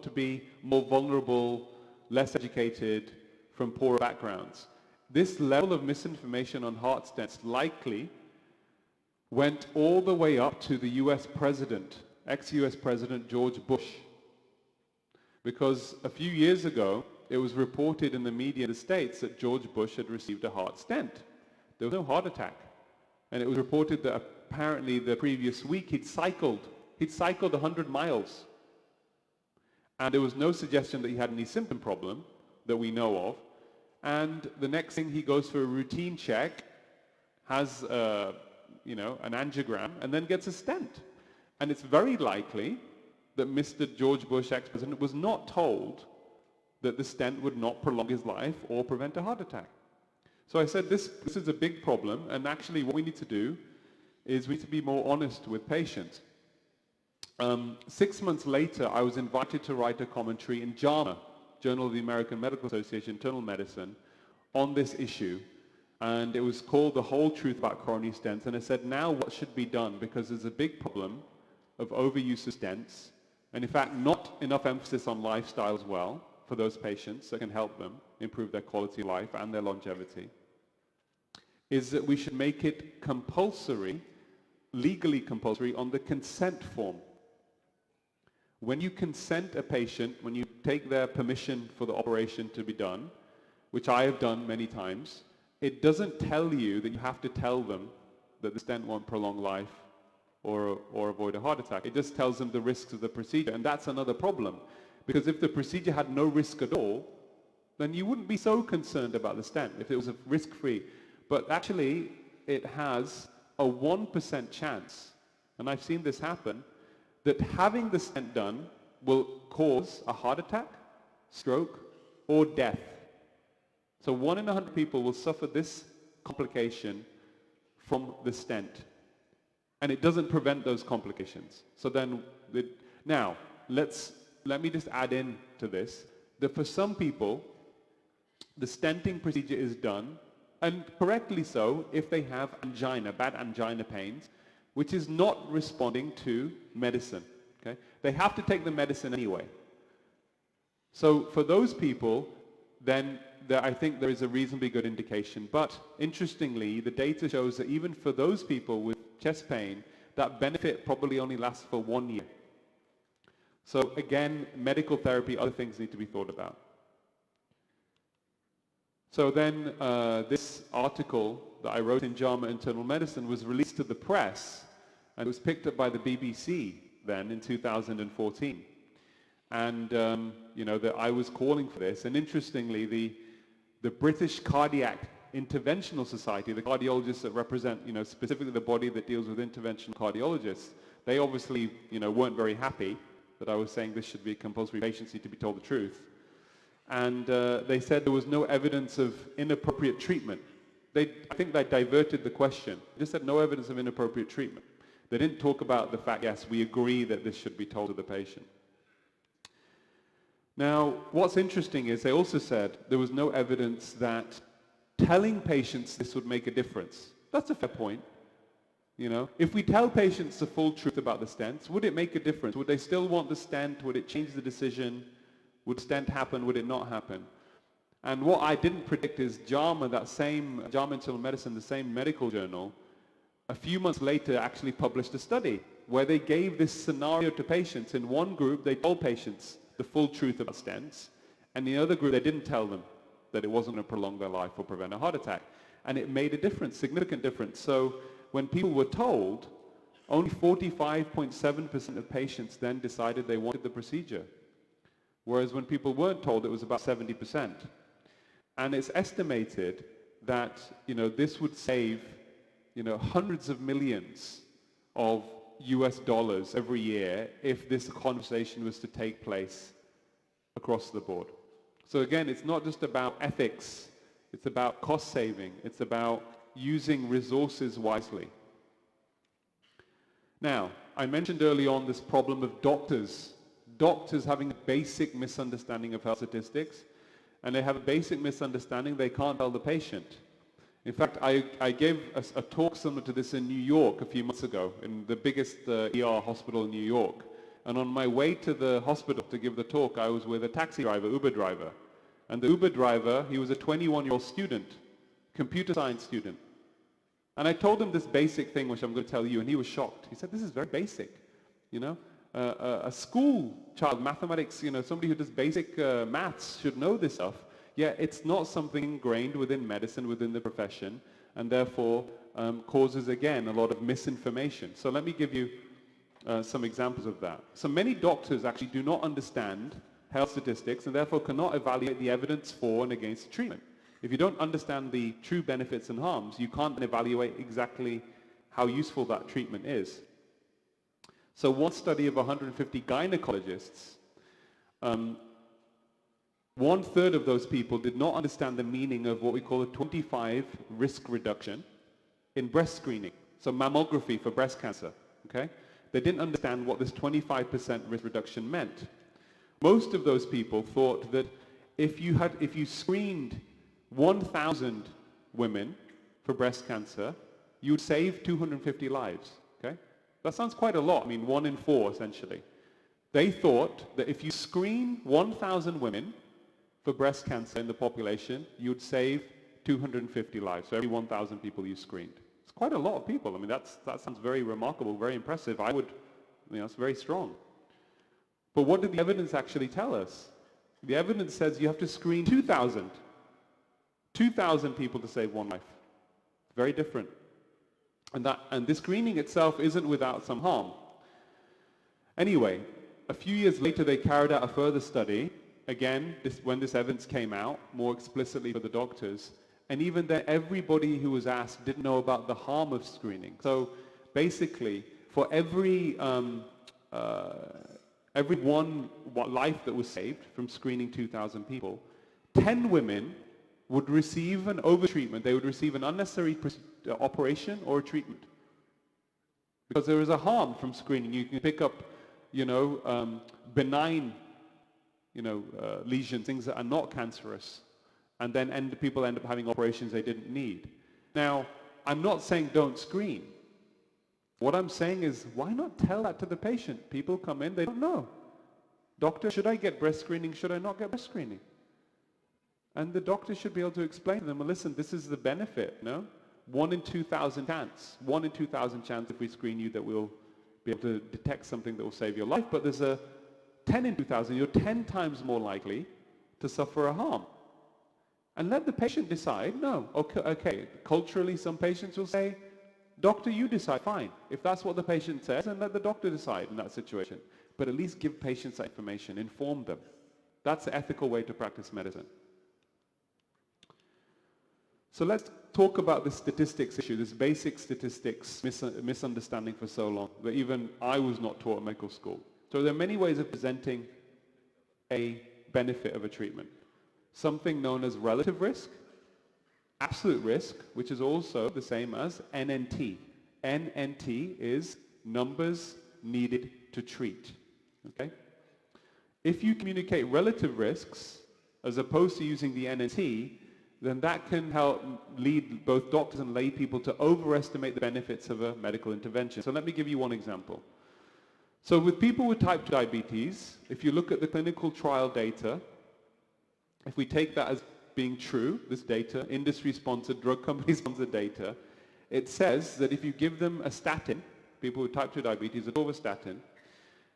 thought to be more vulnerable, less educated, from poorer backgrounds. This level of misinformation on heart stents likely went all the way up to the US president, ex-US President George Bush. Because a few years ago, it was reported in the media in the States that George Bush had received a heart stent. There was no heart attack. And it was reported that apparently the previous week he'd cycled 100 miles. And there was no suggestion that he had any symptom problem that we know of. And the next thing, he goes for a routine check, has an angiogram, and then gets a stent. And it's very likely that Mr. George Bush, ex-president, was not told that the stent would not prolong his life or prevent a heart attack. So I said this is a big problem, and actually what we need to do is we need to be more honest with patients. 6 months later, I was invited to write a commentary in JAMA, Journal of the American Medical Association, Internal Medicine, on this issue. And it was called The Whole Truth About Coronary Stents. And I said, now what should be done? Because there's a big problem of overuse of stents, and in fact, not enough emphasis on lifestyle as well for those patients that can help them improve their quality of life and their longevity, is that we should make it compulsory, legally compulsory, on the consent form. When you consent a patient, when you take their permission for the operation to be done, which I have done many times, it doesn't tell you that you have to tell them that the stent won't prolong life or avoid a heart attack. It just tells them the risks of the procedure, and that's another problem. Because if the procedure had no risk at all, then you wouldn't be so concerned about the stent if it was risk-free. But actually, it has a 1% chance, and I've seen this happen, that having the stent done will cause a heart attack, stroke, or death. So 1 in 100 people will suffer this complication from the stent. And it doesn't prevent those complications. So then, now, let me just add in to this, that for some people, the stenting procedure is done, and correctly so, if they have angina, bad angina pains, which is not responding to medicine. Okay? They have to take the medicine anyway. So for those people, then I think there is a reasonably good indication. But interestingly, the data shows that even for those people with chest pain, that benefit probably only lasts for 1 year. So again, medical therapy, other things need to be thought about. So then this article that I wrote in JAMA Internal Medicine was released to the press, and it was picked up by the BBC then in 2014. And that I was calling for this. And interestingly, the British Cardiac Interventional Society, the cardiologists that represent, specifically the body that deals with interventional cardiologists, they obviously, weren't very happy that I was saying this should be compulsory. Patients need to be told the truth. And they said there was no evidence of inappropriate treatment. I think they diverted the question. They just said no evidence of inappropriate treatment. They didn't talk about the fact, yes, we agree that this should be told to the patient. Now, what's interesting is they also said there was no evidence that telling patients this would make a difference. That's a fair point. If we tell patients the full truth about the stents, would it make a difference? Would they still want the stent? Would it change the decision? Would stent happen? Would it not happen? And what I didn't predict is JAMA, JAMA Internal Medicine, the same medical journal, a few months later actually published a study where they gave this scenario to patients. In one group, they told patients the full truth about stents, and in the other group, they didn't tell them that it wasn't going to prolong their life or prevent a heart attack. And it made a difference, significant difference. So when people were told, only 45.7% of patients then decided they wanted the procedure. Whereas when people weren't told, it was about 70%. And it's estimated that, this would save, hundreds of millions of US dollars every year if this conversation was to take place across the board. So again, it's not just about ethics, it's about cost saving, it's about using resources wisely. Now, I mentioned early on this problem of doctors having a basic misunderstanding of health statistics, and they have a basic misunderstanding they can't tell the patient. In fact, I gave a talk similar to this in New York a few months ago, in the biggest ER hospital in New York. And on my way to the hospital to give the talk, I was with a taxi driver, Uber driver. And the Uber driver, he was a 21-year-old student, computer science student. And I told him this basic thing, which I'm going to tell you, and he was shocked. He said, this is very basic, you know. A school child, mathematics, you know, somebody who does basic maths should know this stuff. Yet it's not something ingrained within medicine, within the profession, and therefore causes, again, a lot of misinformation. So let me give you some examples of that. So many doctors actually do not understand health statistics and therefore cannot evaluate the evidence for and against treatment. If you don't understand the true benefits and harms, you can't evaluate exactly how useful that treatment is. So one study of 150 gynecologists, 1/3 of those people did not understand the meaning of what we call a 25 risk reduction in breast screening, so mammography for breast cancer, okay? They didn't understand what this 25% risk reduction meant. Most of those people thought that if you screened 1,000 women for breast cancer, you would save 250 lives, okay? That sounds quite a lot. I mean, 1 in 4, essentially. They thought that if you screen 1,000 women for breast cancer in the population, you'd save 250 lives, so every 1,000 people you screened. It's quite a lot of people. I mean, that sounds very remarkable, very impressive. It's very strong. But what did the evidence actually tell us? The evidence says you have to screen 2,000 people to save one life. Very different. And this screening itself isn't without some harm. Anyway, a few years later they carried out a further study, again, when this evidence came out, more explicitly for the doctors, and even then everybody who was asked didn't know about the harm of screening. So basically, for every one life that was saved from screening 2,000 people, 10 women would receive an overtreatment. They would receive an unnecessary operation or a treatment. Because there is a harm from screening. You can pick up, benign, lesions, things that are not cancerous, and then people end up having operations they didn't need. Now, I'm not saying don't screen. What I'm saying is, why not tell that to the patient? People come in, they don't know. Doctor, should I get breast screening? Should I not get breast screening? And the doctor should be able to explain to them, well, listen, this is the benefit, 1 in 2,000 chance. 1 in 2,000 chance if we screen you that we'll be able to detect something that will save your life. But there's a 10 in 2,000. You're 10 times more likely to suffer a harm. And let the patient decide. No, okay. Culturally, some patients will say, doctor, you decide. Fine. If that's what the patient says, then let the doctor decide in that situation. But at least give patients that information. Inform them. That's the ethical way to practice medicine. So let's talk about the statistics issue, this basic statistics misunderstanding for so long that even I was not taught at medical school. So there are many ways of presenting a benefit of a treatment. Something known as relative risk, absolute risk, which is also the same as NNT. NNT is numbers needed to treat. Okay? If you communicate relative risks as opposed to using the NNT, then that can help lead both doctors and lay people to overestimate the benefits of a medical intervention. So let me give you one example. So with people with type 2 diabetes, if you look at the clinical trial data, if we take that as being true, this data, industry-sponsored, drug company-sponsored data, it says that if you give them a statin, people with type 2 diabetes, atorvastatin,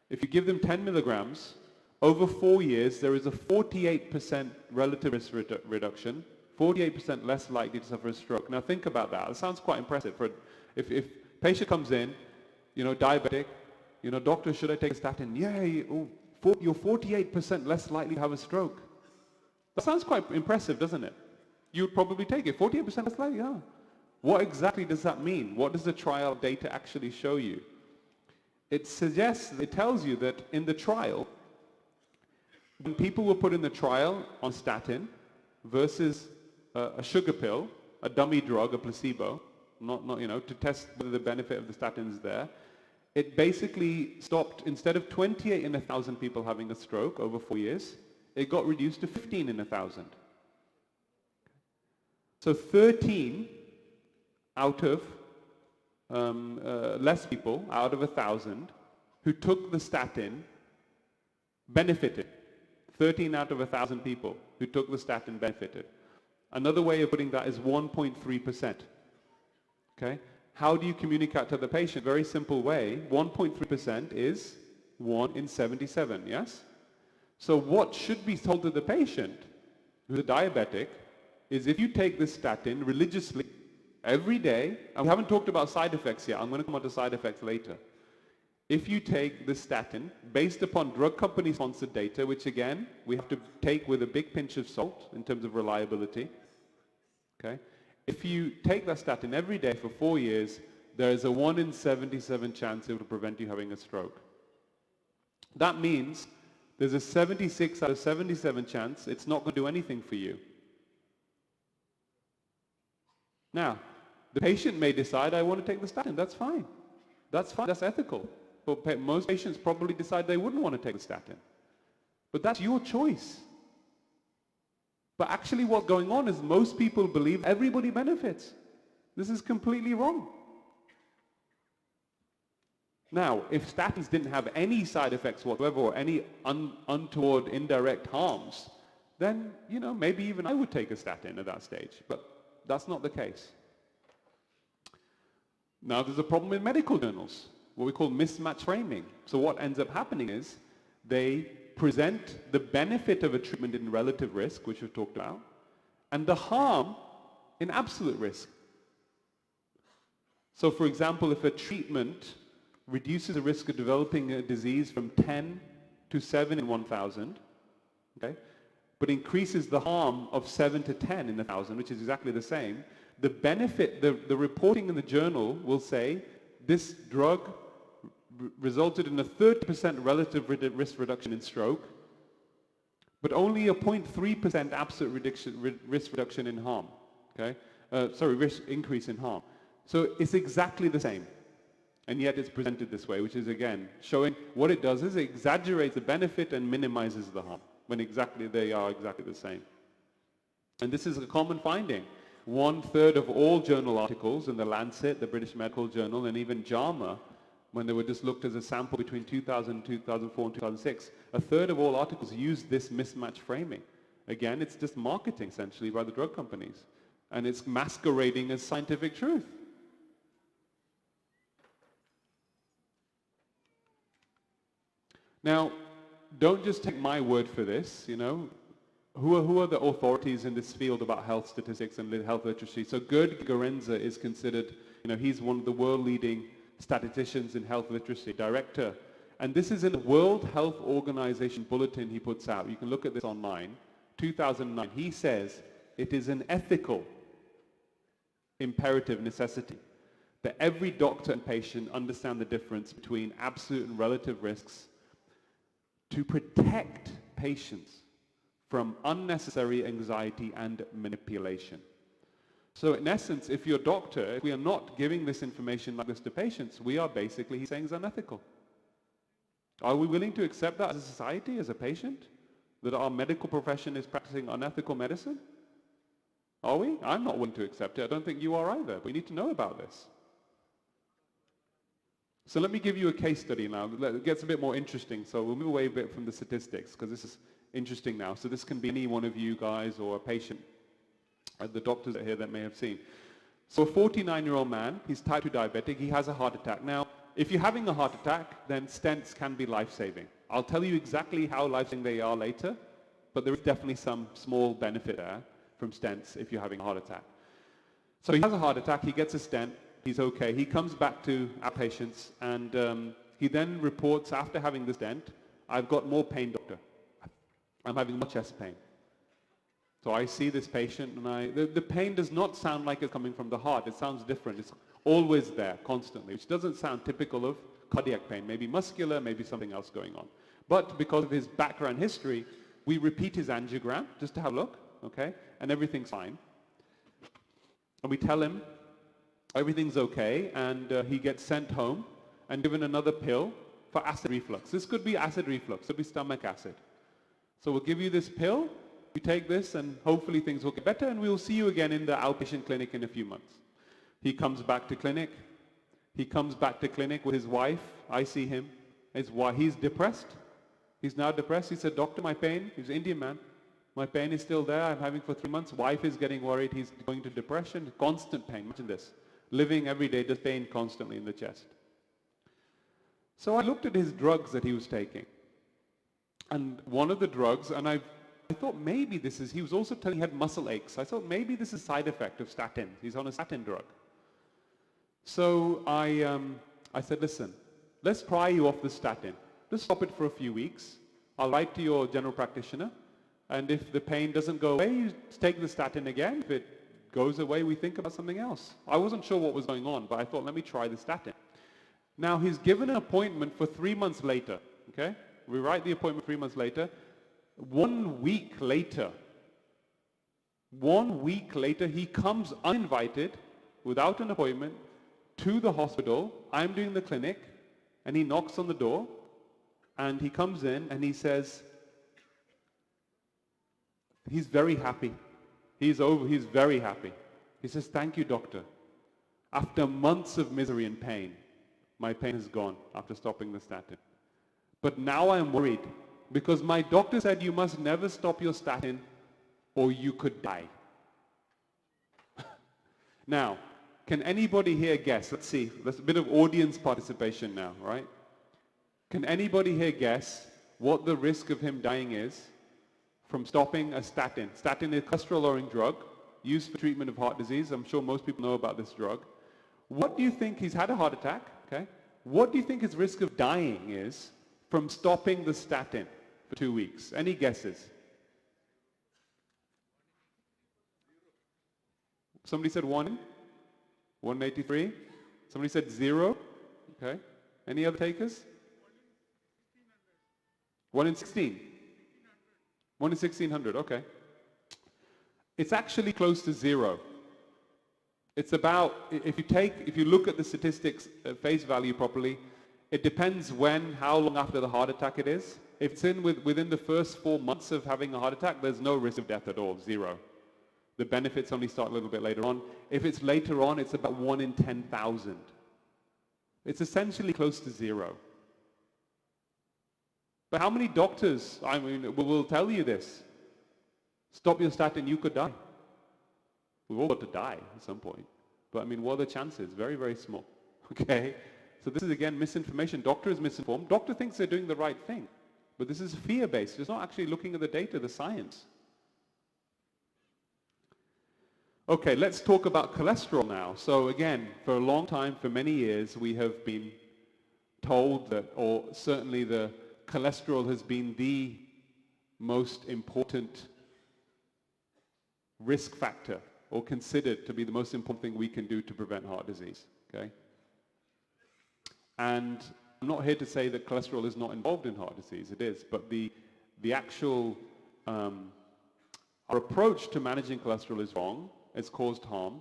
if you give them 10 milligrams, over 4 years, there is a 48% relative risk reduction, 48% less likely to suffer a stroke. Now think about that. It sounds quite impressive. If patient comes in, diabetic, doctor, should I take a statin? Yeah, you're 48% less likely to have a stroke. That sounds quite impressive, doesn't it? You'd probably take it. 48% less likely, yeah. What exactly does that mean? What does the trial data actually show you? It tells you that in the trial, when people were put in the trial on statin versus a sugar pill, a dummy drug, a placebo, not to test whether the benefit of the statin is there, it basically stopped, instead of 28 in 1,000 people having a stroke over 4 years, it got reduced to 15 in 1,000. So 13 out of less people out of 1,000 who took the statin benefited. 13 out of 1,000 people who took the statin benefited. Another way of putting that is 1.3%. Okay? How do you communicate to the patient? Very simple way. 1.3% is 1 in 77, yes? So what should be told to the patient who's a diabetic is if you take this statin religiously every day, and we haven't talked about side effects yet, I'm going to come on to side effects later. If you take the statin based upon drug company sponsored data, which again, we have to take with a big pinch of salt in terms of reliability, okay? If you take that statin every day for 4 years, there is a 1 in 77 chance it will prevent you having a stroke. That means there's a 76 out of 77 chance it's not going to do anything for you. Now, the patient may decide, I want to take the statin. That's fine. That's fine. That's ethical. But most patients probably decide they wouldn't want to take the statin. But that's your choice. But actually what's going on is most people believe everybody benefits. This is completely wrong. Now, if statins didn't have any side effects whatsoever or any untoward indirect harms, then, you know, maybe even I would take a statin at that stage. But that's not the case. Now, there's a problem in medical journals, what we call mismatch framing. So what ends up happening is they present the benefit of a treatment in relative risk, which we've talked about, and the harm in absolute risk. So for example, if a treatment reduces the risk of developing a disease from 10 to 7 in 1,000, okay, but increases the harm of 7 to 10 in 1,000, which is exactly the same, the benefit, the reporting in the journal will say this drug resulted in a 30% relative risk reduction in stroke, but only a 0.3% absolute risk reduction in harm. Okay, risk increase in harm. So it's exactly the same, and yet it's presented this way, which is again showing what it does is it exaggerates the benefit and minimizes the harm when they are exactly the same. And this is a common finding. 1/3 of all journal articles in the Lancet, the British Medical Journal, and even JAMA, when they were just looked as a sample between 2000, 2004 and 2006, 1/3 of all articles used this mismatch framing. Again, it's just marketing essentially by the drug companies, and it's masquerading as scientific truth. Now, don't just take my word for this, you know. Who are the authorities in this field about health statistics and health literacy? So Gerd Gigerenzer is considered, you know, he's one of the world-leading statisticians in health literacy, director. And this is in the World Health Organization bulletin he puts out. You can look at this online. 2009. He says it is an ethical imperative necessity that every doctor and patient understand the difference between absolute and relative risks to protect patients from unnecessary anxiety and manipulation. So in essence, if you're a doctor, if we are not giving this information like this to patients, we are basically, he's saying, is unethical. Are we willing to accept that as a society, as a patient? That our medical profession is practicing unethical medicine? Are we? I'm not willing to accept it. I don't think you are either. We need to know about this. So let me give you a case study now. It gets a bit more interesting. So we'll move away a bit from the statistics because this is interesting now. So this can be any one of you guys or a patient, the doctors here that may have seen. So a 49-year-old man, he's type 2 diabetic, he has a heart attack. Now, if you're having a heart attack, then stents can be life-saving. I'll tell you exactly how life-saving they are later, but there is definitely some small benefit there from stents if you're having a heart attack. So he has a heart attack, he gets a stent, he's okay. He comes back to our patients and he then reports after having the stent, I've got more pain, doctor. I'm having more chest pain. So I see this patient and the pain does not sound like it's coming from the heart. It sounds different. It's always there, constantly, which doesn't sound typical of cardiac pain. Maybe muscular, maybe something else going on. But because of his background history, we repeat his angiogram just to have a look, okay? And everything's fine. And we tell him everything's okay, and he gets sent home and given another pill for acid reflux. This could be acid reflux, could be stomach acid. So we'll give you this pill, you take this, and hopefully things will get better, and we'll see you again in the outpatient clinic in a few months. He comes back to clinic. He comes back to clinic with his wife. I see him. is why he's depressed. He's now depressed. He said, doctor, my pain, he's an Indian man, my pain is still there. I'm having for 3 months. Wife is getting worried. He's going to depression, constant pain. Imagine this. Living every day, just pain constantly in the chest. So I looked at his drugs that he was taking. And one of the drugs, and I thought maybe this is, he was also telling he had muscle aches. I thought maybe this is a side effect of statin. He's on a statin drug. So I said, listen, let's try you off the statin. Just stop it for a few weeks. I'll write to your general practitioner. And if the pain doesn't go away, you take the statin again. If it goes away, we think about something else. I wasn't sure what was going on, but I thought, let me try the statin. Now, he's given an appointment for 3 months later, okay? We write the appointment 3 months later. 1 week later, he comes uninvited, without an appointment, to the hospital. I'm doing the clinic, and he knocks on the door, and he comes in, and he says, he's very happy. He's very happy. He says, thank you, doctor. After months of misery and pain, my pain is gone after stopping the statin. But now I'm worried because my doctor said you must never stop your statin or you could die. Now, can anybody here guess? Let's see. There's a bit of audience participation now, right? Can anybody here guess what the risk of him dying is from stopping a statin? Statin is a cholesterol-lowering drug used for treatment of heart disease. I'm sure most people know about this drug. What do you think? He's had a heart attack, okay? What do you think his risk of dying is from stopping the statin for 2 weeks? Any guesses? Somebody said 1 in 83? Somebody said 0? Okay. Any other takers? 1 in 16? 1 in 1600, okay. It's actually close to 0. It's about, if you look at the statistics at face value properly, it depends how long after the heart attack it is. If it's within the first 4 months of having a heart attack, there's no risk of death at all, 0. The benefits only start a little bit later on. If it's later on, it's about 1 in 10,000. It's essentially close to 0. But how many doctors, will tell you this? Stop your statin, you could die. We've all got to die at some point. But what are the chances? Very, very small. Okay? So this is, again, misinformation. Doctor is misinformed. Doctor thinks they're doing the right thing. But this is fear-based. It's not actually looking at the data, the science. Okay, let's talk about cholesterol now. So again, for a long time, for many years, we have been told that, or certainly the cholesterol has been the most important risk factor, or considered to be the most important thing we can do to prevent heart disease, okay? And I'm not here to say that cholesterol is not involved in heart disease, it is, but the actual, our approach to managing cholesterol is wrong, it's caused harm.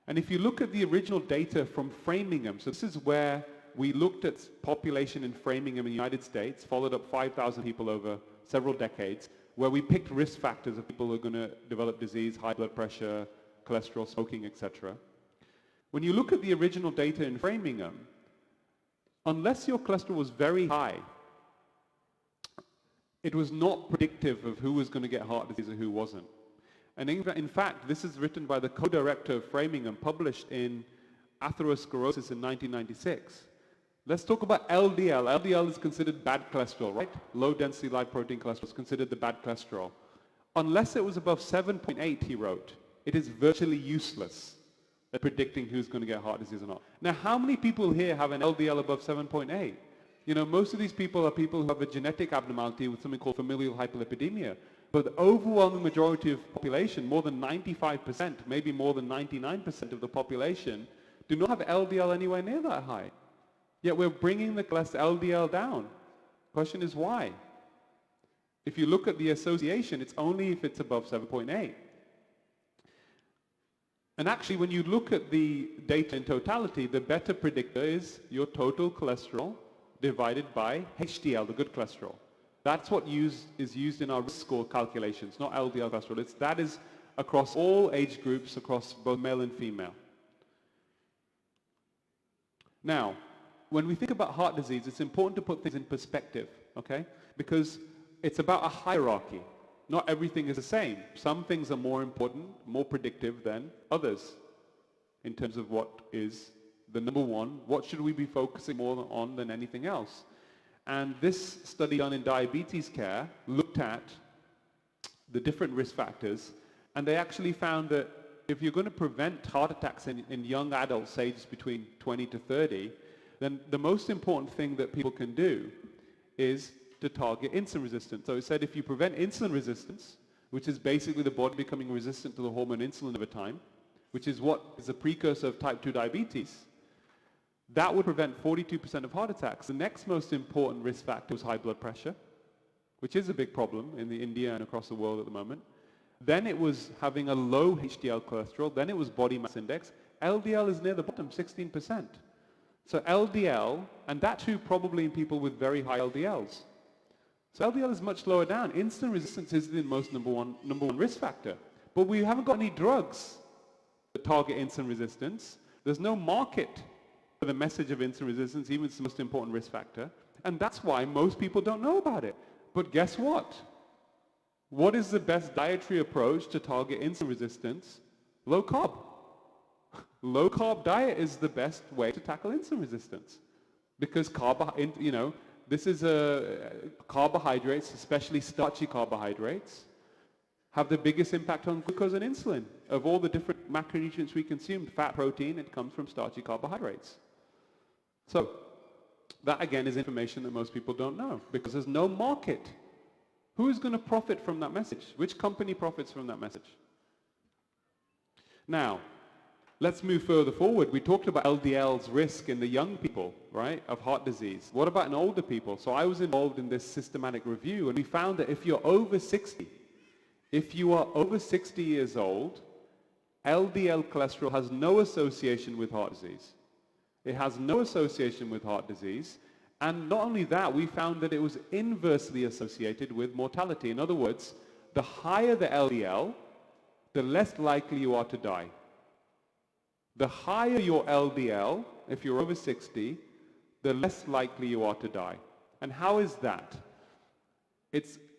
And if you look at the original data from Framingham, so this is where we looked at population in Framingham in the United States, followed up 5,000 people over several decades, where we picked risk factors of people who are going to develop disease, high blood pressure, cholesterol, smoking, etc. When you look at the original data in Framingham, unless your cholesterol was very high, it was not predictive of who was going to get heart disease and who wasn't. And in fact, this is written by the co-director of Framingham, published in Atherosclerosis in 1996. Let's talk about LDL. LDL is considered bad cholesterol, right? Low density lipoprotein cholesterol is considered the bad cholesterol. Unless it was above 7.8, he wrote, it is virtually useless at predicting who's going to get heart disease or not. Now, how many people here have an LDL above 7.8? Most of these people are people who have a genetic abnormality with something called familial hyperlipidemia. But the overwhelming majority of the population, more than 95%, maybe more than 99% of the population, do not have LDL anywhere near that high. Yet we're bringing the LDL down. Question is why? If you look at the association, it's only if it's above 7.8. And actually, when you look at the data in totality, the better predictor is your total cholesterol divided by HDL, the good cholesterol. That's what is used in our risk score calculations, not LDL cholesterol. That is across all age groups, across both male and female. Now, when we think about heart disease, it's important to put things in perspective, okay? Because it's about a hierarchy. Not everything is the same. Some things are more important, more predictive than others in terms of what is the number one, what should we be focusing more on than anything else. And this study done in diabetes care looked at the different risk factors, and they actually found that if you're going to prevent heart attacks in young adults aged between 20 to 30, then the most important thing that people can do is to target insulin resistance. So it said if you prevent insulin resistance, which is basically the body becoming resistant to the hormone insulin over time, which is what is a precursor of type 2 diabetes, that would prevent 42% of heart attacks. The next most important risk factor was high blood pressure, which is a big problem in India and across the world at the moment. Then it was having a low HDL cholesterol. Then it was body mass index. LDL is near the bottom, 16%. So LDL, and that too probably in people with very high LDLs. So LDL is much lower down. Insulin resistance is the most number one risk factor. But we haven't got any drugs that target insulin resistance. There's no market for the message of insulin resistance, even if it's the most important risk factor. And that's why most people don't know about it. But guess what? What is the best dietary approach to target insulin resistance? Low carb. Low carb diet is the best way to tackle insulin resistance. Because this is carbohydrates, especially starchy carbohydrates, have the biggest impact on glucose and insulin. Of all the different macronutrients we consume, fat, protein, it comes from starchy carbohydrates. So that again is information that most people don't know because there's no market. Who is going to profit from that message? Which company profits from that message? Now, let's move further forward. We talked about LDL's risk in the young people, right, of heart disease. What about in older people? So I was involved in this systematic review, and we found that if you are over 60 years old, LDL cholesterol has no association with heart disease. It has no association with heart disease. And not only that, we found that it was inversely associated with mortality. In other words, the higher the LDL, the less likely you are to die. The higher your LDL, if you're over 60, the less likely you are to die. And how is that?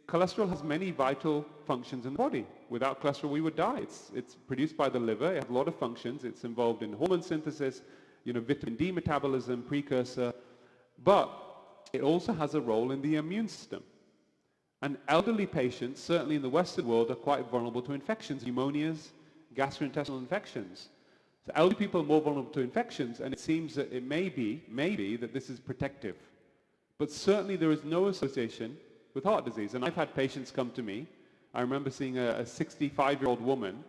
Cholesterol has many vital functions in the body. Without cholesterol, we would die. It's produced by the liver. It has a lot of functions. It's involved in hormone synthesis, vitamin D metabolism, precursor. But it also has a role in the immune system. And elderly patients, certainly in the Western world, are quite vulnerable to infections, pneumonias, gastrointestinal infections. So elderly people are more vulnerable to infections, and it seems that it may be that this is protective. But certainly there is no association with heart disease. And I've had patients come to me. I remember seeing a 65-year-old woman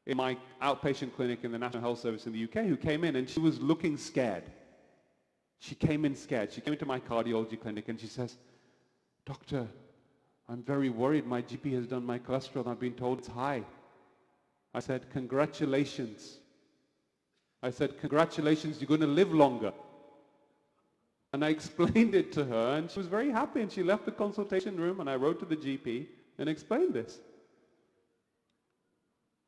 in my outpatient clinic in the National Health Service in the UK who came in and she was looking scared. She came in scared. She came into my cardiology clinic and she says, "Doctor, I'm very worried. My GP has done my cholesterol and I've been told it's high." I said, "Congratulations." I said, "Congratulations, you're going to live longer." And I explained it to her and she was very happy and she left the consultation room and I wrote to the GP and explained this.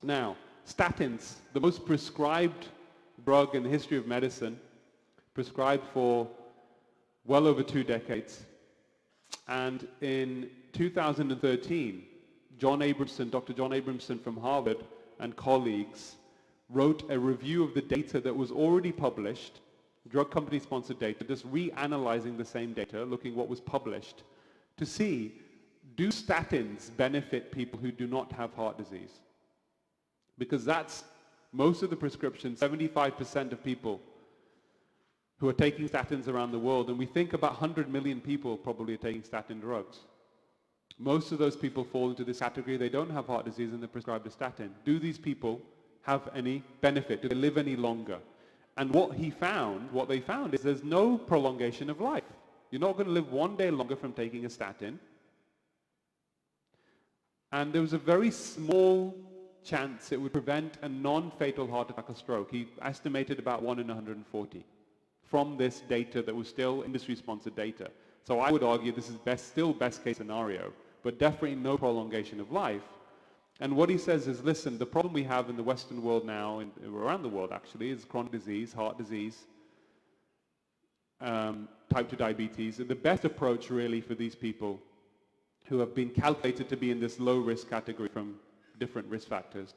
Now, statins, the most prescribed drug in the history of medicine, prescribed for well over 2 decades. And in 2013, Dr. John Abramson from Harvard and colleagues wrote a review of the data that was already published, drug company sponsored data, just reanalyzing the same data, looking what was published, to see, do statins benefit people who do not have heart disease? Because that's most of the prescriptions, 75% of people who are taking statins around the world, and we think about 100 million people probably are taking statin drugs. Most of those people fall into this category. They don't have heart disease and they're prescribed a statin. Do these people have any benefit? Do they live any longer? And what they found is there's no prolongation of life. You're not going to live 1 day longer from taking a statin. And there was a very small chance it would prevent a non-fatal heart attack or stroke. He estimated about 1 in 140 from this data that was still industry-sponsored data. So I would argue this is still best case scenario, but definitely no prolongation of life. And what he says is, listen, the problem we have in the Western world now, and around the world actually, is chronic disease, heart disease. type 2 diabetes. And the best approach really for these people who have been calculated to be in this low risk category from different risk factors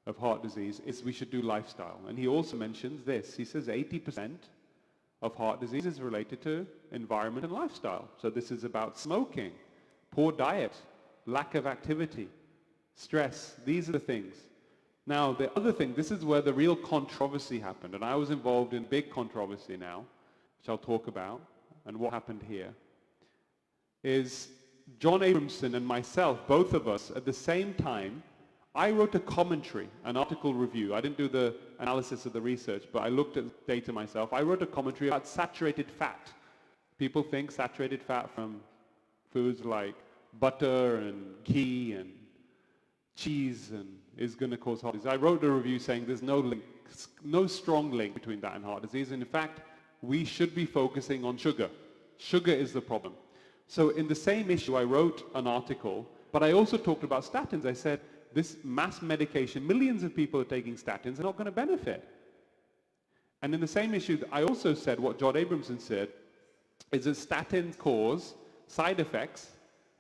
of heart disease is we should do lifestyle. And he also mentions this. He says 80% of heart disease is related to environment and lifestyle. So this is about smoking, poor diet, lack of activity, stress. These are the things. Now, the other thing, this is where the real controversy happened. And I was involved in big controversy now, which I'll talk about, and what happened here, is John Abramson and myself, both of us, at the same time, I wrote a commentary, an article review. I didn't do the analysis of the research, but I looked at data myself. I wrote a commentary about saturated fat. People think saturated fat from foods like butter and ghee and cheese and is going to cause heart disease. I wrote a review saying there's no link, no strong link between that and heart disease. And in fact, we should be focusing on sugar. Sugar is the problem. So in the same issue, I wrote an article, but I also talked about statins. I said, this mass medication, millions of people are taking statins, are not going to benefit. And in the same issue, I also said what John Abramson said, is that statins cause side effects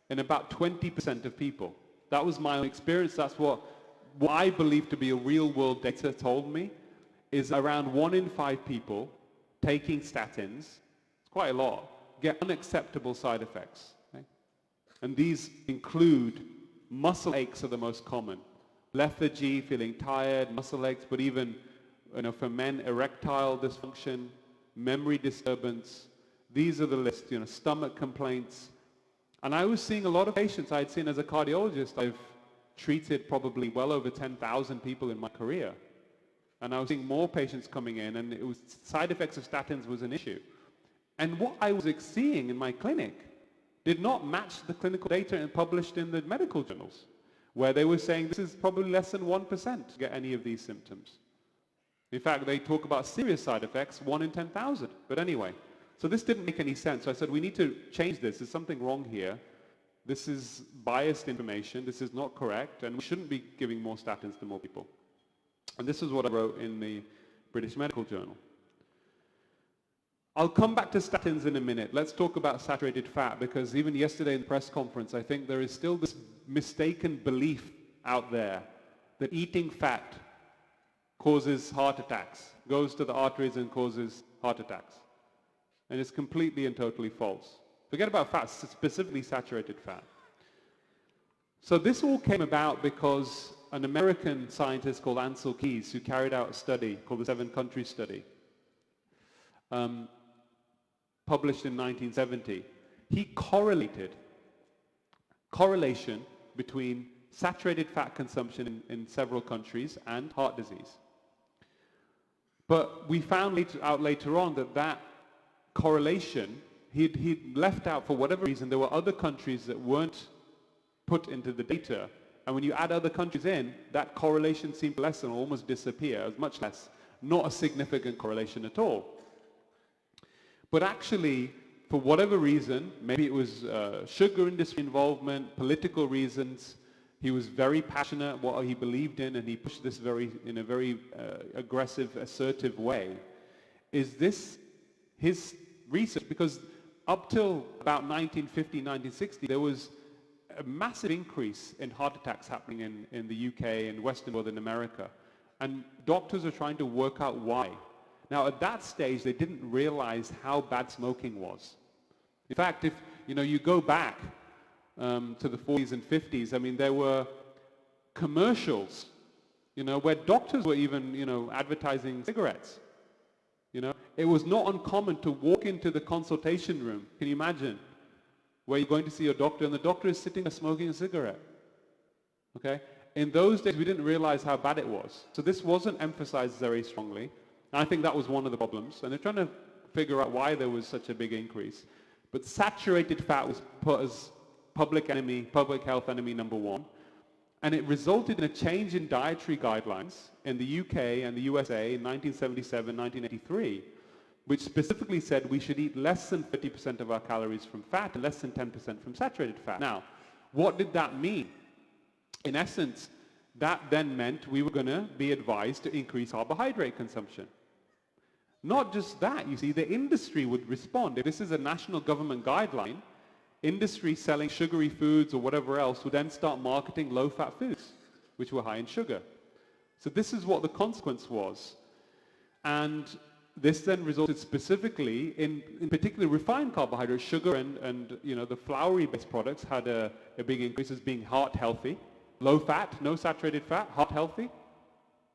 in about 20% of people. That was my own experience. That's what I believe to be a real-world data told me, is around 1 in 5 people taking statins, it's quite a lot, get unacceptable side effects. Okay? And these include muscle aches are the most common. Lethargy, feeling tired, muscle aches, but even for men, erectile dysfunction, memory disturbance. These are the list, stomach complaints. And I was seeing a lot of patients I had seen as a cardiologist. I've treated probably well over 10,000 people in my career. And I was seeing more patients coming in, and it was side effects of statins was an issue. And what I was seeing in my clinic did not match the clinical data and published in the medical journals, where they were saying this is probably less than 1% to get any of these symptoms. In fact, they talk about serious side effects, 1 in 10,000. But anyway, so this didn't make any sense. So I said, we need to change this. There's something wrong here. This is biased information. This is not correct. And we shouldn't be giving more statins to more people. And this is what I wrote in the British Medical Journal. I'll come back to statins in a minute. Let's talk about saturated fat, because even yesterday in the press conference, I think there is still this mistaken belief out there that eating fat causes heart attacks, goes to the arteries and causes heart attacks. And it's completely and totally false. Forget about fat, specifically saturated fat. So this all came about because an American scientist called Ansel Keys, who carried out a study called the 7-country study, published in 1970, he correlation between saturated fat consumption in several countries and heart disease. But we found out later on that correlation, he'd left out for whatever reason. There were other countries that weren't put into the data, and when you add other countries in, that correlation seemed to lessen or almost disappear, as much less, not a significant correlation at all. But actually, for whatever reason, maybe it was sugar industry involvement, political reasons, he was very passionate what he believed in, and he pushed this in a very aggressive, assertive way. Is this his research? Because up till about 1950, 1960, there was a massive increase in heart attacks happening in the UK and Western world in America. And doctors are trying to work out why. Now, at that stage, they didn't realize how bad smoking was. In fact, if you go back to the 40s and 50s, I mean, there were commercials, where doctors were even, advertising cigarettes. It was not uncommon to walk into the consultation room. Can you imagine? Where you're going to see your doctor, and the doctor is sitting there smoking a cigarette. Okay? In those days, we didn't realize how bad it was. So this wasn't emphasized very strongly. I think that was one of the problems. And they're trying to figure out why there was such a big increase. But saturated fat was put as public health enemy number 1. And it resulted in a change in dietary guidelines in the UK and the USA in 1977, 1983, which specifically said we should eat less than 30% of our calories from fat and less than 10% from saturated fat. Now, what did that mean? In essence, that then meant we were going to be advised to increase carbohydrate consumption. Not just that, you see, the industry would respond. If this is a national government guideline, industry selling sugary foods or whatever else would then start marketing low-fat foods, which were high in sugar. So this is what the consequence was. And this then resulted specifically in particular refined carbohydrates, sugar and you know, the floury-based products had a big increase as being heart healthy. Low fat, no saturated fat, heart healthy.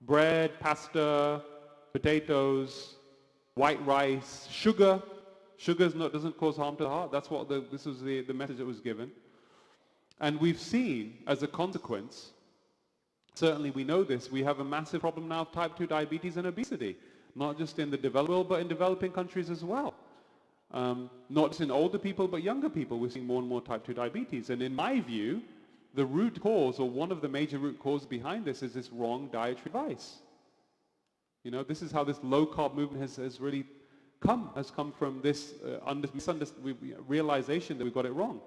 Bread, pasta, potatoes, white rice, sugar. Sugar doesn't cause harm to the heart. That's what this was the message that was given. And we've seen as a consequence, certainly we know this, we have a massive problem now of type 2 diabetes and obesity. Not just in the developed world, but in developing countries as well. Not just in older people, but younger people. We're seeing more and more type 2 diabetes. And in my view, the root cause, or one of the major root causes behind this, is this wrong dietary advice. You know, this is how this low-carb movement has really come from this realization that we got it wrong.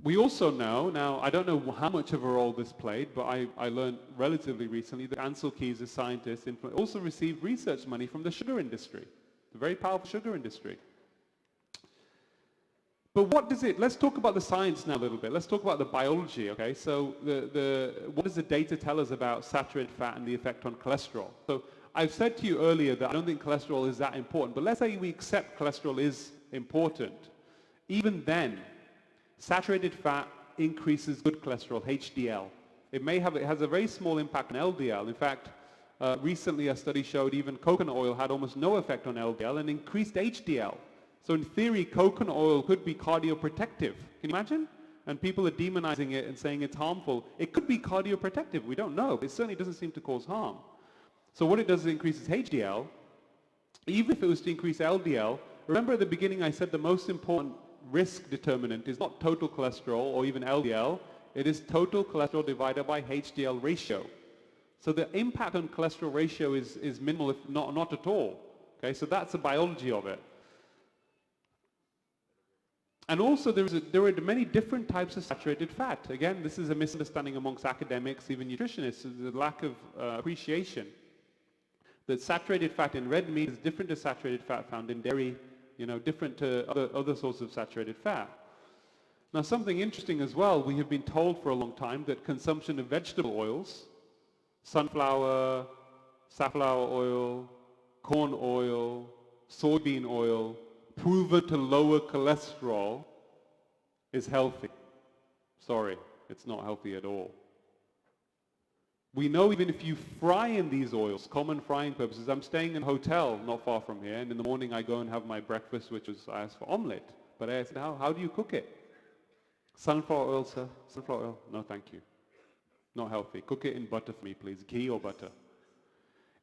We also know, now I don't know how much of a role this played, but I learned relatively recently that Ansel Keys, a scientist, also received research money from the sugar industry, the very powerful sugar industry. But what does let's talk about the science now a little bit. Let's talk about the biology, okay? So what does the data tell us about saturated fat and the effect on cholesterol? So I've said to you earlier that I don't think cholesterol is that important, but let's say we accept cholesterol is important. Even then, saturated fat increases good cholesterol, HDL. It has a very small impact on LDL. In fact, recently a study showed even coconut oil had almost no effect on LDL and increased HDL. So in theory, coconut oil could be cardioprotective. Can you imagine? And people are demonizing it and saying it's harmful. It could be cardioprotective. We don't know. It certainly doesn't seem to cause harm. So what it does is it increases HDL. Even if it was to increase LDL, remember at the beginning I said the most important risk determinant is not total cholesterol or even LDL, it is total cholesterol divided by HDL ratio. So the impact on cholesterol ratio is minimal, if not at all. Okay, so that's the biology of it. And also there are many different types of saturated fat. Again, this is a misunderstanding amongst academics, even nutritionists, the lack of appreciation that saturated fat in red meat is different to saturated fat found in dairy, you know, different to other sources of saturated fat. Now something interesting as well, we have been told for a long time that consumption of vegetable oils, sunflower, safflower oil, corn oil, soybean oil, proven to lower cholesterol is healthy. Sorry, it's not healthy at all. We know even if you fry in these oils, common frying purposes, I'm staying in a hotel not far from here, and in the morning I go and have my breakfast, which is, I asked for omelette. But I asked, how do you cook it? Sunflower oil, sir? Sunflower oil? No, thank you. Not healthy. Cook it in butter for me, please. Ghee or butter.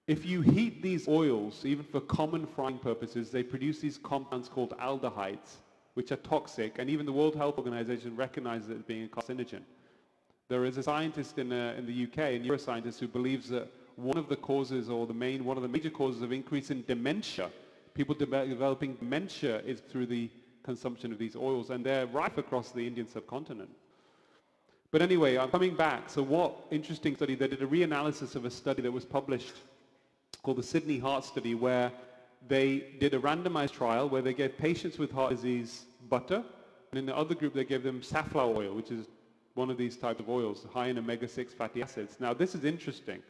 If you heat these oils, even for common frying purposes, they produce these compounds called aldehydes, which are toxic, and even the World Health Organization recognizes it as being a carcinogen. There is a scientist in the UK, a neuroscientist, who believes that one of the major causes of increase in dementia, people developing dementia, is through the consumption of these oils, and they're rife across the Indian subcontinent. But anyway, I'm coming back. So what interesting study, they did a reanalysis of a study that was published called the Sydney Heart Study, where they did a randomized trial where they gave patients with heart disease butter, and in the other group they gave them safflower oil, which is one of these types of oils, high in omega-6 fatty acids. Now this is interesting.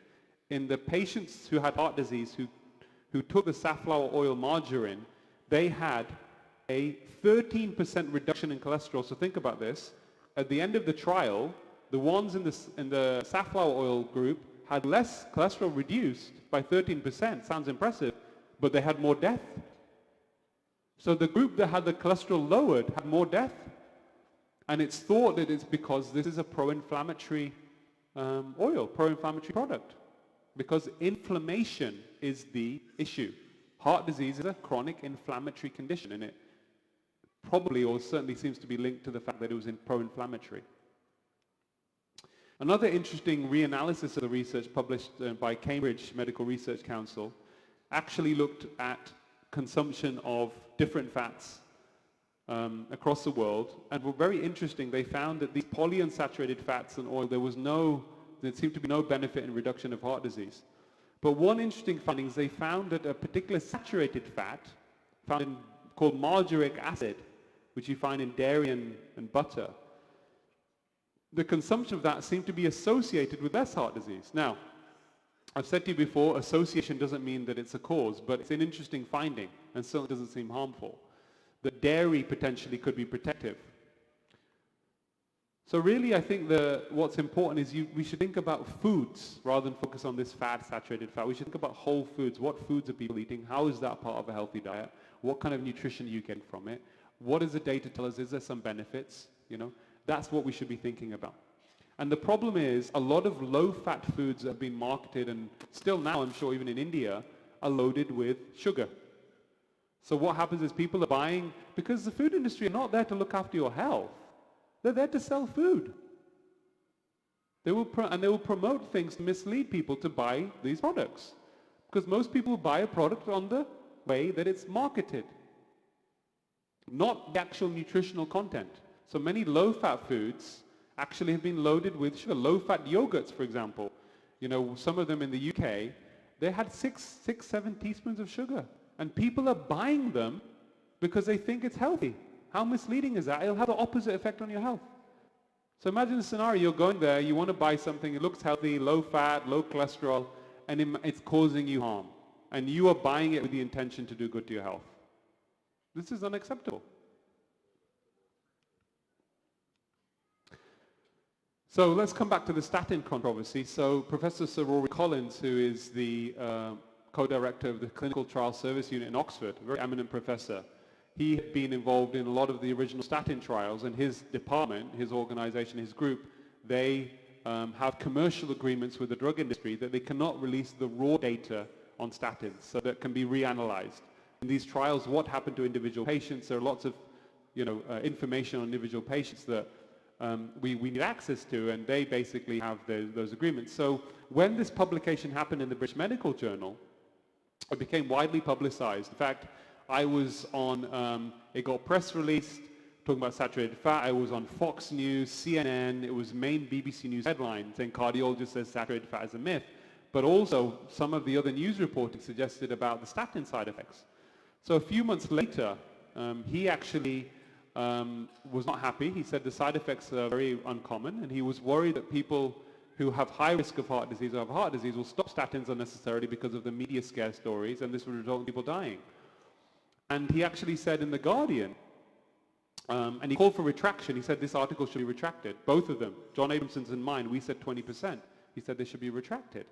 In the patients who had heart disease who took the safflower oil margarine, they had a 13% reduction in cholesterol. So think about this. At the end of the trial, the ones in the safflower oil group had less cholesterol reduced by 13%. Sounds impressive, but they had more death. So the group that had the cholesterol lowered had more death. And it's thought that it's because this is a pro-inflammatory oil, pro-inflammatory product. Because inflammation is the issue. Heart disease is a chronic inflammatory condition, and it probably or certainly seems to be linked to the fact that it was pro-inflammatory. Another interesting reanalysis of the research published by Cambridge Medical Research Council actually looked at consumption of different fats across the world, and were very interesting. They found that these polyunsaturated fats and oil, there seemed to be no benefit in reduction of heart disease. But one interesting finding is they found that a particular saturated fat, called margaric acid, which you find in dairy and butter, the consumption of that seemed to be associated with less heart disease. Now, I've said to you before, association doesn't mean that it's a cause, but it's an interesting finding, and certainly doesn't seem harmful. That dairy potentially could be protective. So really, I think what's important is we should think about foods rather than focus on this fat, saturated fat. We should think about whole foods. What foods are people eating? How is that part of a healthy diet? What kind of nutrition are you getting from it? What does the data tell us? Is there some benefits? That's what we should be thinking about. And the problem is, a lot of low-fat foods that have been marketed, and still now, I'm sure even in India, are loaded with sugar. So what happens is people are buying, because the food industry are not there to look after your health. They're there to sell food. They will promote things to mislead people to buy these products. Because most people buy a product on the way that it's marketed, not the actual nutritional content. So many low-fat foods actually have been loaded with sugar. Low-fat yogurts, for example. Some of them in the UK, they had 7 teaspoons of sugar. And people are buying them because they think it's healthy. How misleading is that? It'll have the opposite effect on your health. So imagine a scenario, you're going there, you want to buy something, it looks healthy, low fat, low cholesterol, and it's causing you harm. And you are buying it with the intention to do good to your health. This is unacceptable. So let's come back to the statin controversy. So Professor Sir Rory Collins, who is the co-director of the Clinical Trial Service Unit in Oxford, a very eminent professor, he had been involved in a lot of the original statin trials, and his department, his organization, his group, they have commercial agreements with the drug industry that they cannot release the raw data on statins, so that can be reanalyzed. In these trials, what happened to individual patients? There are lots of information on individual patients that we need access to, and they basically have those agreements. So when this publication happened in the British Medical Journal, it became widely publicized. In fact, I was on, it got press released, talking about saturated fat. I was on Fox News, CNN, it was main BBC News headline saying cardiologist says saturated fat is a myth. But also, some of the other news reporting suggested about the statin side effects. So a few months later, he actually was not happy. He said the side effects are very uncommon, and he was worried that people who have high risk of heart disease or have heart disease will stop statins unnecessarily because of the media scare stories, and this would result in people dying. And he actually said in The Guardian, and he called for retraction. He said this article should be retracted. Both of them, John Abramson's and mine, we said 20%. He said they should be retracted.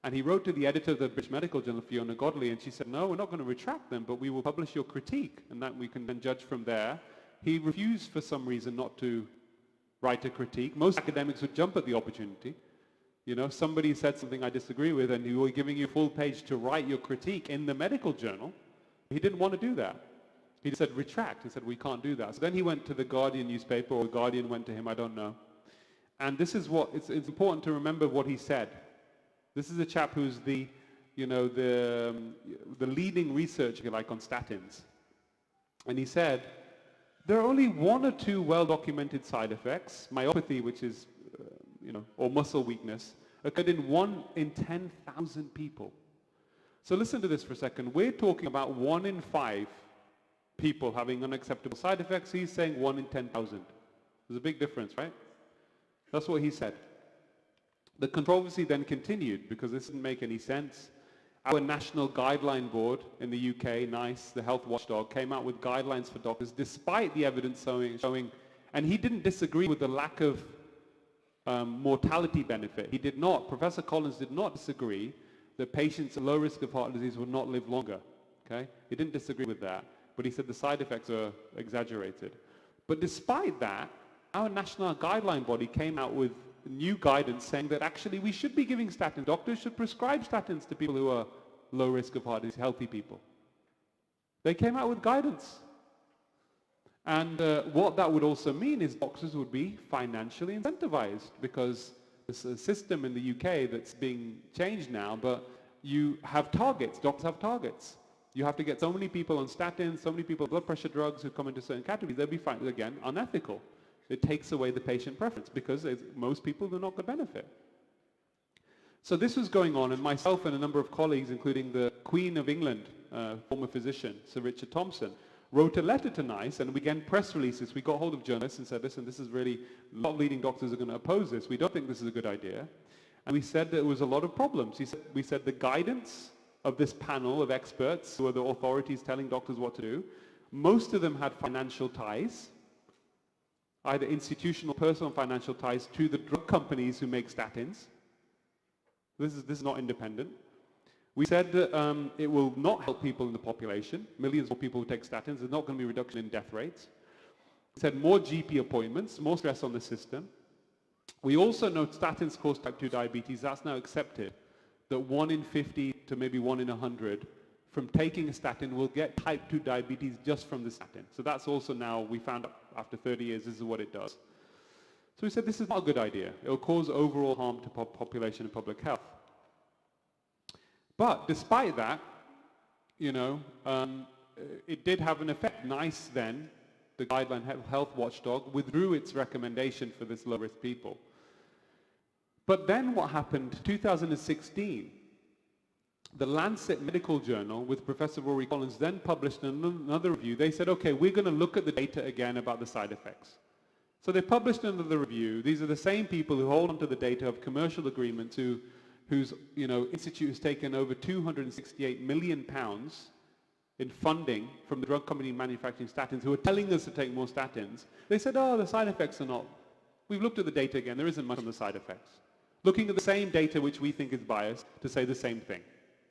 And he wrote to the editor of the British Medical Journal, Fiona Godley, and she said, no, we're not going to retract them, but we will publish your critique, and that we can then judge from there. He refused for some reason not to write a critique. Most academics would jump at the opportunity. Somebody said something I disagree with, and you were giving you a full page to write your critique in the medical journal. He didn't want to do that. He said, retract. He said, we can't do that. So then he went to the Guardian newspaper, or the Guardian went to him, I don't know. And this is what, it's important to remember what he said. This is a chap who's the leading researcher, if you like, on statins. And he said, there are only 1 or 2 well-documented side effects. Myopathy, which is, or muscle weakness, occurred in 1 in 10,000 people. So listen to this for a second. We're talking about 1 in 5 people having unacceptable side effects. He's saying 1 in 10,000. There's a big difference, right? That's what he said. The controversy then continued because this didn't make any sense. Our national guideline board in the UK, NICE, the health watchdog, came out with guidelines for doctors despite the evidence showing, and he didn't disagree with the lack of mortality benefit. He did not, Professor Collins did not disagree that patients at low risk of heart disease would not live longer. Okay? He didn't disagree with that, but he said the side effects are exaggerated. But despite that, our national guideline body came out with new guidance saying that actually we should be giving statins. Doctors should prescribe statins to people who are low risk of heart disease, healthy people. They came out with guidance. And what that would also mean is doctors would be financially incentivized, because there's a system in the UK that's being changed now, but you have targets. Doctors have targets. You have to get so many people on statins, so many people on blood pressure drugs who come into certain categories. They'll be, again, unethical. It takes away the patient preference because most people do not get benefit. So this was going on, and myself and a number of colleagues, including the Queen of England, former physician, Sir Richard Thompson, wrote a letter to NICE, and we began press releases. We got hold of journalists and said, listen, this is really, a lot of leading doctors are going to oppose this. We don't think this is a good idea. And we said there was a lot of problems. We said the guidance of this panel of experts, who are the authorities telling doctors what to do, most of them had financial ties, either institutional, personal financial ties to the drug companies who make statins. This is not independent. We said that it will not help people in the population. Millions more people who take statins. There's not going to be a reduction in death rates. We said more GP appointments, more stress on the system. We also know statins cause type 2 diabetes. That's now accepted, that 1 in 50 to maybe 1 in 100 from taking a statin will get type 2 diabetes just from the statin. So that's also now, we found out after 30 years, this is what it does. So we said this is not a good idea. It will cause overall harm to population and public health. But despite that, you know, it did have an effect. NICE then, the guideline health watchdog, withdrew its recommendation for this low-risk people. But then what happened, 2016, the Lancet Medical Journal with Professor Rory Collins then published another review. They said, okay, we're going to look at the data again about the side effects. So they published another review. These are the same people who hold onto the data of commercial agreements whose institute has taken over £268 million in funding from the drug company manufacturing statins, who are telling us to take more statins. They said, oh, the side effects are not. We've looked at the data again. There isn't much on the side effects. Looking at the same data which we think is biased to say the same thing.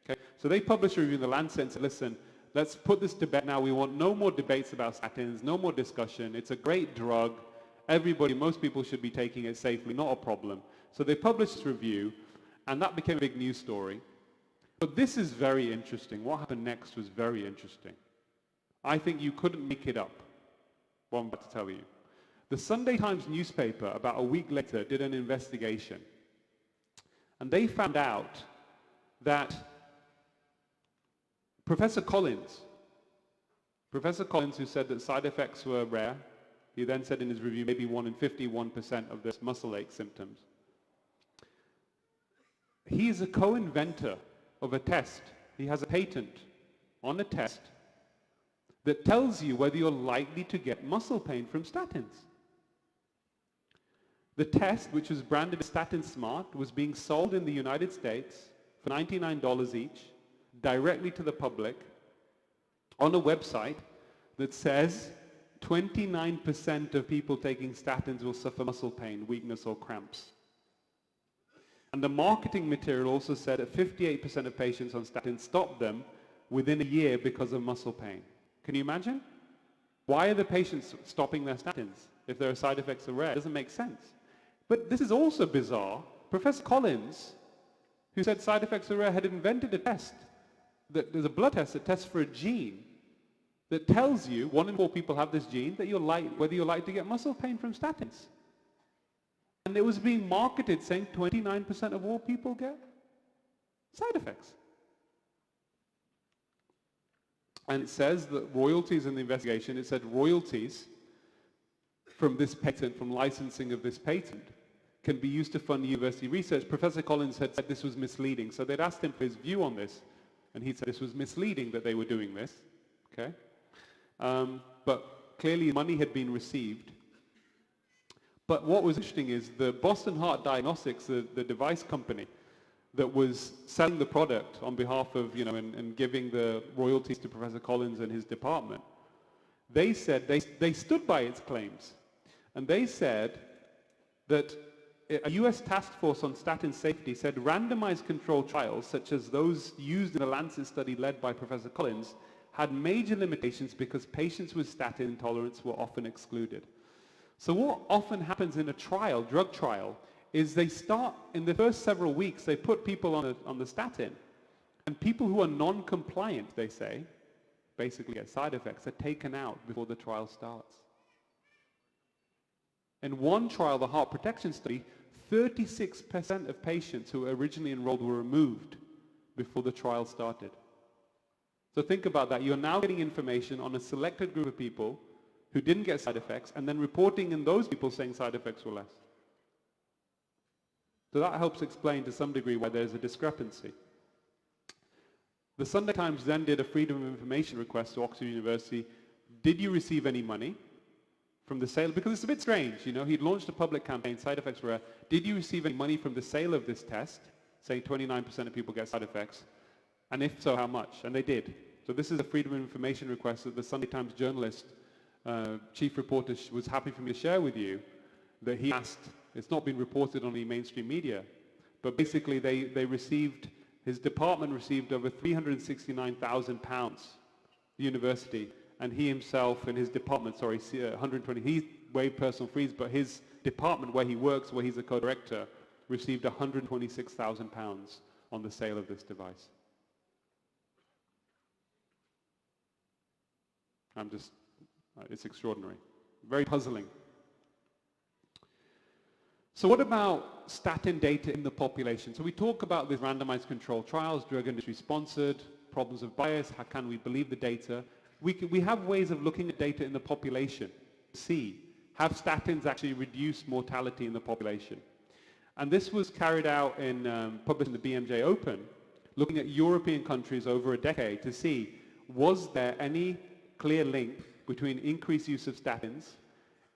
Okay? So they published a review in the Lancet and said, listen, let's put this to bed now. We want no more debates about statins, no more discussion. It's a great drug. Everybody, most people should be taking it safely, not a problem. So they published this review, and that became a big news story. But this is very interesting. What happened next was very interesting. I think you couldn't make it up, what I'm about to tell you. The Sunday Times newspaper, about a week later, did an investigation. And they found out that Professor Collins, who said that side effects were rare, he then said in his review maybe 1 in 51% of this muscle ache symptoms. He is a co-inventor of a test. He has a patent on a test that tells you whether you're likely to get muscle pain from statins. The test, which was branded Statin Smart, was being sold in the United States for $99 each, directly to the public, on a website that says 29% of people taking statins will suffer muscle pain, weakness, or cramps. And the marketing material also said that 58% of patients on statins stopped them within a year because of muscle pain. Can you imagine? Why are the patients stopping their statins if their side effects are rare? It doesn't make sense. But this is also bizarre. Professor Collins, who said side effects are rare, had invented a test. There's a blood test that tests for a gene that tells you, 1 in 4 people have this gene, that whether you're likely to get muscle pain from statins. And it was being marketed saying 29% of all people get side effects. And it says that royalties in the investigation, it said royalties from this patent, from licensing of this patent, can be used to fund university research. Professor Collins had said this was misleading. So they'd asked him for his view on this, and he said this was misleading that they were doing this. Okay? But clearly money had been received. But what was interesting is the Boston Heart Diagnostics, the device company that was selling the product on behalf of, and giving the royalties to Professor Collins and his department, they said they stood by its claims. And they said that a US task force on statin safety said randomized controlled trials, such as those used in the Lancet study led by Professor Collins, had major limitations because patients with statin intolerance were often excluded. So what often happens in a trial, drug trial, is they start, in the first several weeks, they put people on the statin, and people who are non-compliant, they say, basically get side effects, are taken out before the trial starts. In one trial, the heart protection study, 36% of patients who were originally enrolled were removed before the trial started. So think about that. You're now getting information on a selected group of people who didn't get side effects, and then reporting in those people saying side effects were less. So that helps explain to some degree why there's a discrepancy. The Sunday Times then did a Freedom of Information request to Oxford University. Did you receive any money from the sale? Because it's a bit strange, you know, he'd launched a public campaign, side effects were rare. Did you receive any money from the sale of this test, saying 29% of people get side effects? And if so, how much? And they did. So this is a Freedom of Information request that the Sunday Times journalist, chief reporter, was happy for me to share with you, that he asked. It's not been reported on the mainstream media, but basically they received, his department received over £369,000, the university, and he himself and his department, 120, he waived personal fees, but his department where he works, where he's a co-director, received £126,000 on the sale of this device. It's extraordinary. Very puzzling. So what about statin data in the population? So we talk about these randomized controlled trials, drug industry sponsored, problems of bias, how can we believe the data? We have ways of looking at data in the population. See, have statins actually reduced mortality in the population? And this was carried out in, published in the BMJ Open, looking at European countries over a decade to see, was there any clear link between increased use of statins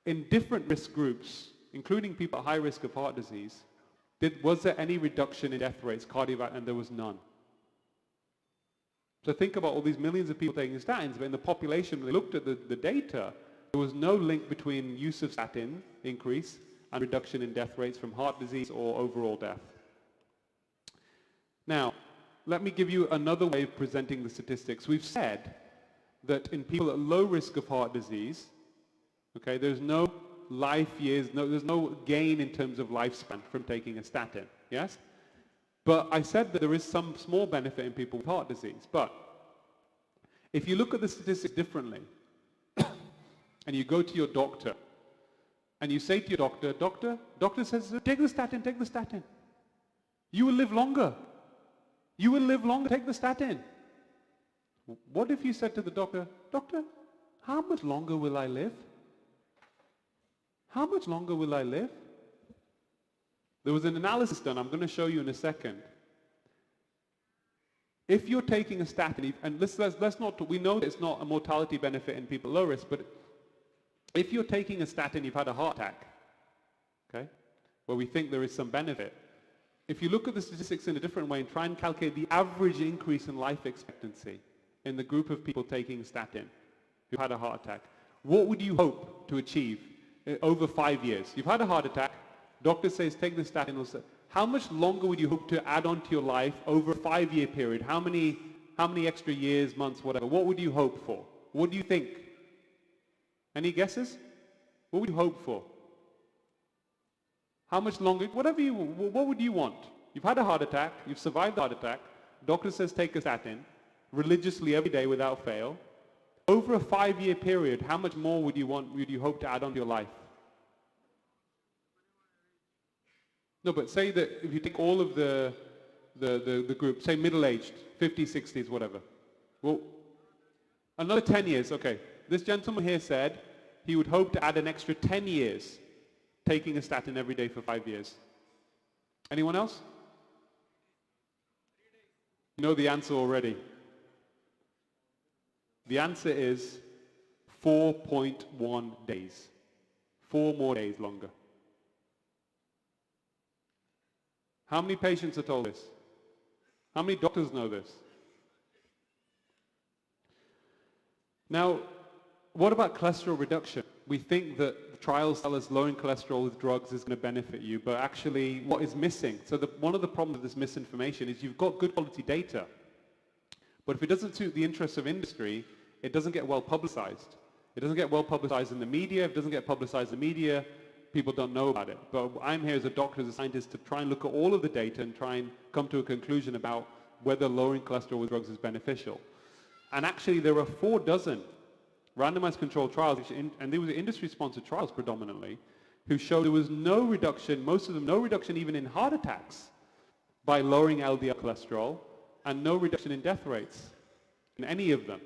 in different risk groups, including people at high risk of heart disease? Was there any reduction in death rates, cardiovascular, and there was none. So think about all these millions of people taking statins, but in the population, when they looked at the data, there was no link between use of statin increase and reduction in death rates from heart disease or overall death. Now, let me give you another way of presenting the statistics. We've said that in people at low risk of heart disease, okay, there's no life years, there's no gain in terms of lifespan from taking a statin, yes? But I said that there is some small benefit in people with heart disease. But if you look at the statistics differently, and you go to your doctor, and you say to your doctor says, take the statin. You will live longer. You will live longer, take the statin. What if you said to the doctor, how much longer will I live? How much longer will I live? There was an analysis done, I'm going to show you in a second. If you're taking a statin, and let's not, we know that it's not a mortality benefit in people at low risk, but if you're taking a statin, you've had a heart attack, okay, where we think there is some benefit. If you look at the statistics in a different way and try and calculate the average increase in life expectancy in the group of people taking statin who had a heart attack, what would you hope to achieve over 5 years? You've had a heart attack, doctor says take the statin. How much longer would you hope to add on to your life over a 5-year period? How many extra years, months, whatever? What would you hope for? What do you think? Any guesses? What would you hope for? How much longer? What would you want? You've had a heart attack, you've survived the heart attack, doctor says take a statin, religiously every day without fail. Over a 5-year period, how much more would you hope to add on to your life? No, but say that if you take all of the group, say middle-aged, 50s, 60s, whatever. Well, another 10 years, okay. This gentleman here said he would hope to add an extra 10 years taking a statin every day for 5 years. Anyone else? You know the answer already. The answer is 4.1 days. 4 more days longer. How many patients are told this? How many doctors know this? Now, what about cholesterol reduction? We think that trials tell us lowering cholesterol with drugs is going to benefit you, but actually what is missing? So one of the problems with this misinformation is you've got good quality data, but if it doesn't suit the interests of industry, it doesn't get well publicized. It doesn't get well publicized in the media. If it doesn't get publicized in the media, people don't know about it. But I'm here as a doctor, as a scientist, to try and look at all of the data and try and come to a conclusion about whether lowering cholesterol with drugs is beneficial. And actually there are 4 dozen randomized controlled trials, and they were industry-sponsored trials predominantly, who showed there was no reduction, most of them no reduction even in heart attacks by lowering LDL cholesterol, and no reduction in death rates in any of them.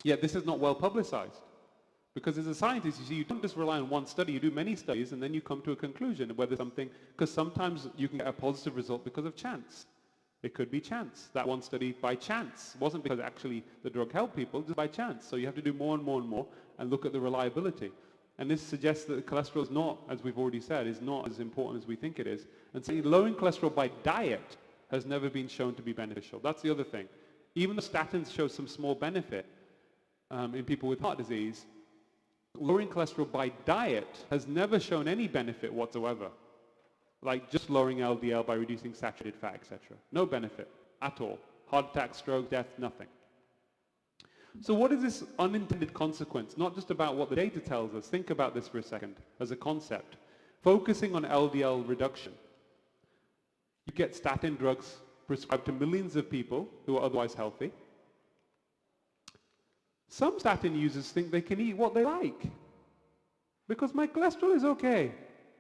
Yet this is not well publicized. Because as a scientist, you see, you don't just rely on one study, you do many studies, and then you come to a conclusion of whether something, because sometimes you can get a positive result because of chance. It could be chance. That one study by chance. It wasn't because actually the drug helped people, just by chance. So you have to do more and more and more and look at the reliability. And this suggests that cholesterol is not, as we've already said, is not as important as we think it is. And so lowering cholesterol by diet has never been shown to be beneficial. That's the other thing. Even though statins show some small benefit in people with heart disease, lowering cholesterol by diet has never shown any benefit whatsoever. Like just lowering LDL by reducing saturated fat, etc. No benefit at all. Heart attack, stroke, death, nothing. So what is this unintended consequence? Not just about what the data tells us. Think about this for a second as a concept. Focusing on LDL reduction. You get statin drugs prescribed to millions of people who are otherwise healthy. Some statin users think they can eat what they like. Because my cholesterol is okay.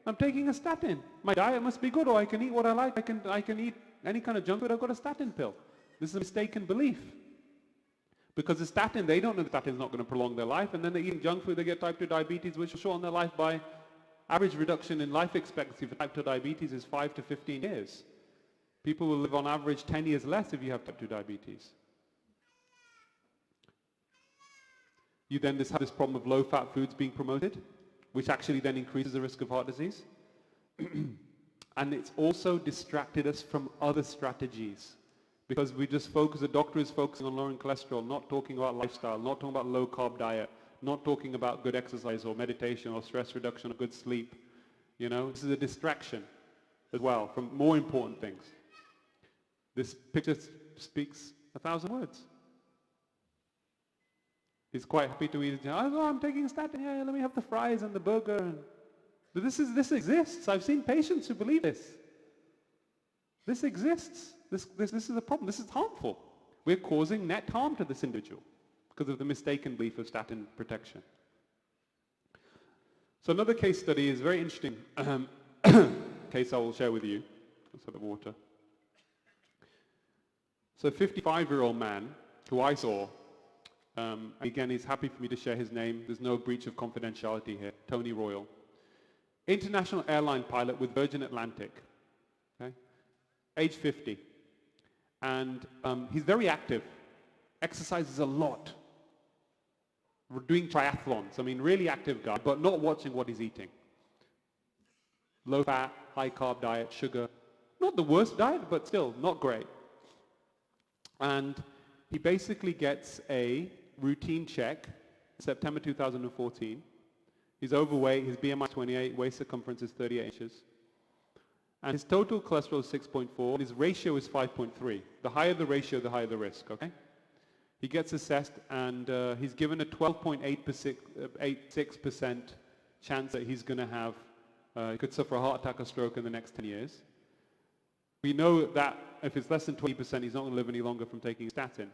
I'm taking a statin. My diet must be good, or I can eat what I like. I can eat any kind of junk food. I've got a statin pill. This is a mistaken belief. Because the statin, they don't know the statin is not going to prolong their life, and then they're eating junk food, they get type 2 diabetes, which will shorten their life by average reduction in life expectancy for type 2 diabetes is 5 to 15 years. People will live on average 10 years less if you have type 2 diabetes. You then just have this problem of low-fat foods being promoted, which actually then increases the risk of heart disease. And it's also distracted us from other strategies. Because we just focus, the doctor is focusing on lowering cholesterol, not talking about lifestyle, not talking about low-carb diet, not talking about good exercise or meditation or stress reduction or good sleep. You know, this is a distraction as well from more important things. This picture speaks 1,000 words. He's quite happy to eat. Oh, I'm taking a statin. Yeah, let me have the fries and the burger. But this exists. I've seen patients who believe this. This exists. This is a problem. This is harmful. We're causing net harm to this individual because of the mistaken belief of statin protection. So another case study is very interesting. Case I will share with you. Let's have a water. So a 55-year-old man who I saw, again, he's happy for me to share his name. There's no breach of confidentiality here. Tony Royal. International airline pilot with Virgin Atlantic. Okay? Age 50. And he's very active. Exercises a lot. We're doing triathlons. I mean, really active guy, but not watching what he's eating. Low fat, high carb diet, sugar. Not the worst diet, but still not great. And he basically gets a routine check, September 2014. He's overweight, his BMI is 28, waist circumference is 38 inches. And his total cholesterol is 6.4, and his ratio is 5.3. The higher the ratio, the higher the risk, okay? He gets assessed, and he's given a 12.86% chance that he's going to have, he could suffer a heart attack or stroke in the next 10 years. We know that if it's less than 20%, he's not going to live any longer from taking statin.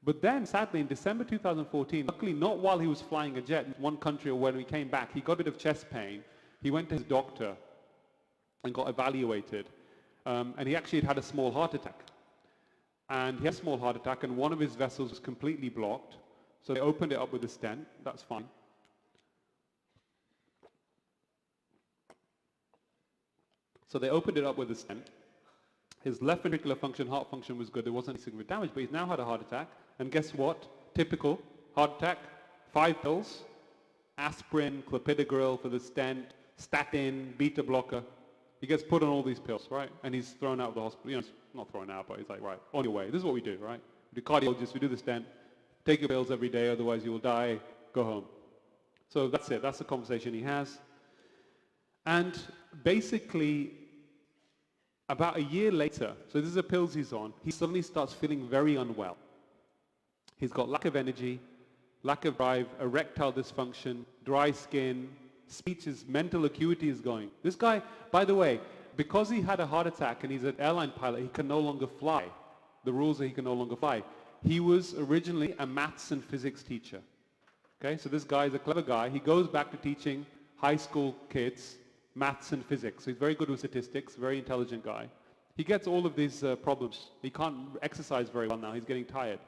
But then, sadly, in December 2014, luckily not while he was flying a jet in one country or when he came back, he got a bit of chest pain. He went to his doctor and got evaluated. And he actually had a small heart attack. And he had a small heart attack, and one of his vessels was completely blocked. So they opened it up with a stent. That's fine. So they opened it up with a stent. His left ventricular function, heart function was good. There wasn't any significant damage, but he's now had a heart attack. And guess what? Typical heart attack, 5 pills, aspirin, clopidogrel for the stent, statin, beta blocker. He gets put on all these pills, right? And he's thrown out of the hospital. You know, not thrown out, but he's like, right, on your way. This is what we do, right? We do cardiologists, we do the stent, take your pills every day, otherwise you will die, go home. So that's it. That's the conversation he has. And basically, about a year later, so this is the pills he's on, he suddenly starts feeling very unwell. He's got lack of energy, lack of drive, erectile dysfunction, dry skin, speech, his mental acuity is going. This guy, by the way, because he had a heart attack and he's an airline pilot, he can no longer fly. The rules are he can no longer fly. He was originally a maths and physics teacher. Okay, so this guy is a clever guy. He goes back to teaching high school kids maths and physics. So he's very good with statistics, very intelligent guy. He gets all of these problems. He can't exercise very well now. He's getting tired.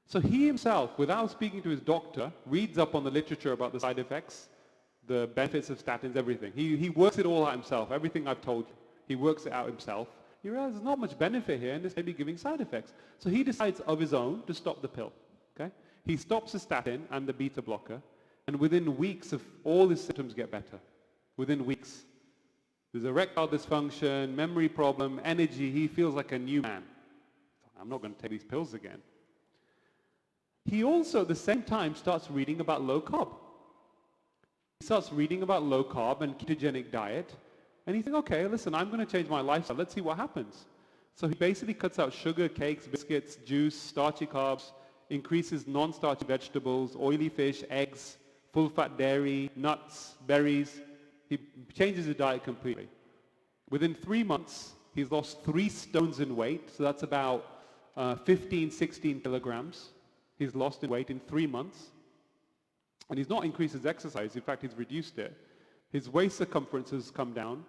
So he himself, without speaking to his doctor, reads up on the literature about the side effects, the benefits of statins, everything. He works it all out himself, everything I've told you. He works it out himself. He realizes there's not much benefit here and this may be giving side effects. So he decides of his own to stop the pill. Okay? He stops the statin and the beta blocker, and within weeks of all his symptoms get better. Within weeks. There's erectile dysfunction, memory problem, energy. He feels like a new man. I'm not going to take these pills again. He also, at the same time, starts reading about low carb. He starts reading about low carb and ketogenic diet. And he thinks, okay, listen, I'm going to change my lifestyle. Let's see what happens. So he basically cuts out sugar, cakes, biscuits, juice, starchy carbs, increases non-starchy vegetables, oily fish, eggs, full-fat dairy, nuts, berries. He changes his diet completely. Within 3 months, he's lost 3 stones in weight. So that's about 15, 16 kilograms. He's lost in weight in 3 months. And he's not increased his exercise. In fact, he's reduced it. His waist circumference has come down.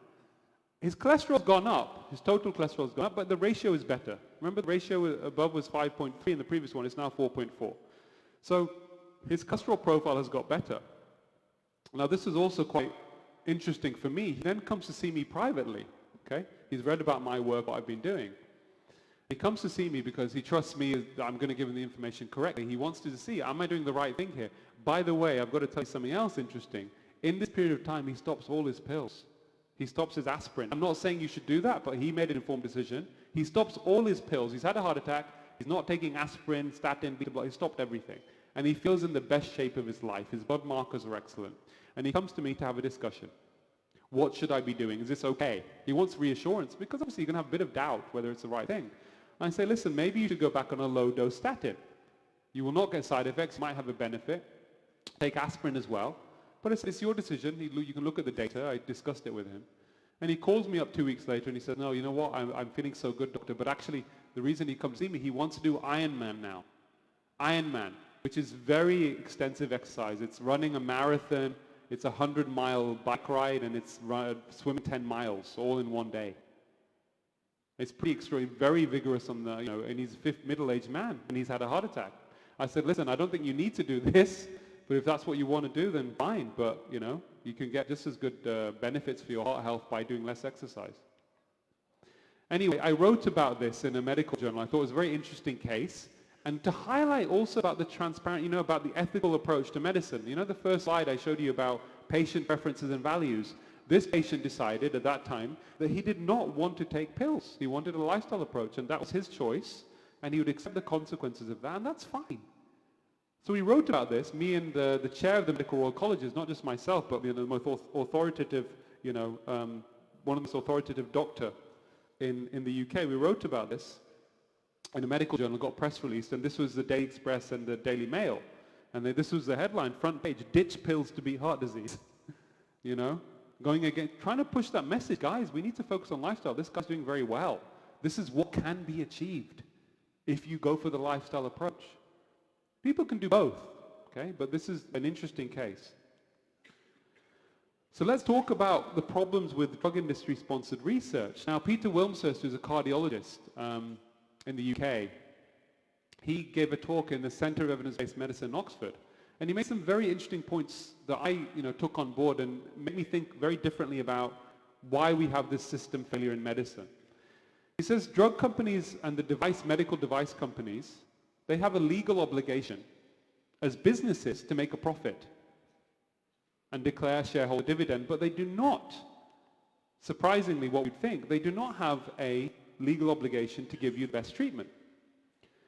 His cholesterol's gone up. His total cholesterol's gone up, but the ratio is better. Remember, the ratio above was 5.3 in the previous one. It's now 4.4. So his cholesterol profile has got better. Now, this is also quite interesting for me. He then comes to see me privately. Okay? He's read about my work, what I've been doing. He comes to see me because he trusts me that I'm going to give him the information correctly. He wants to see, am I doing the right thing here? By the way, I've got to tell you something else interesting. In this period of time, he stops all his pills. He stops his aspirin. I'm not saying you should do that, but he made an informed decision. He stops all his pills. He's had a heart attack. He's not taking aspirin, statin, beta blocker. He stopped everything. And he feels in the best shape of his life. His blood markers are excellent. And he comes to me to have a discussion. What should I be doing? Is this okay? He wants reassurance because obviously you're going to have a bit of doubt whether it's the right thing. I say, listen, maybe you should go back on a low-dose statin. You will not get side effects. You might have a benefit. Take aspirin as well. But it's your decision. You can look at the data. I discussed it with him. And he calls me up 2 weeks later and he says, no, you know what? I'm feeling so good, doctor. But actually, the reason he comes to see me, he wants to do Ironman now. Ironman, which is very extensive exercise. It's running a marathon. It's a 100-mile bike ride. And it's swimming 10 miles all in one day. It's pretty extraordinary, very vigorous on the, and he's a middle-aged man and he's had a heart attack. I said, listen, I don't think you need to do this, but if that's what you want to do, then fine. But, you can get just as good benefits for your heart health by doing less exercise. Anyway, I wrote about this in a medical journal. I thought it was a very interesting case. And to highlight also about the transparent, about the ethical approach to medicine. The first slide I showed you about patient preferences and values. This patient decided at that time that he did not want to take pills. He wanted a lifestyle approach, and that was his choice, and he would accept the consequences of that, and that's fine. So we wrote about this, me and the chair of the Medical Royal Colleges, not just myself, but the most authoritative, one of the most authoritative doctor in the UK. We wrote about this in a medical journal, got press released, and this was the Daily Express and the Daily Mail. And this was the headline, front page, ditch pills to beat heart disease. Going again, trying to push that message. Guys, we need to focus on lifestyle. This guy's doing very well. This is what can be achieved if you go for the lifestyle approach. People can do both, okay? But this is an interesting case. So let's talk about the problems with drug industry-sponsored research. Now, Peter Wilmshurst, who's a cardiologist in the UK, he gave a talk in the Centre of Evidence-Based Medicine in Oxford. And he made some very interesting points that I took on board and made me think very differently about why we have this system failure in medicine. He says drug companies and the medical device companies, they have a legal obligation as businesses to make a profit and declare shareholder dividend, but they do not, surprisingly what we'd think, they do not have a legal obligation to give you the best treatment.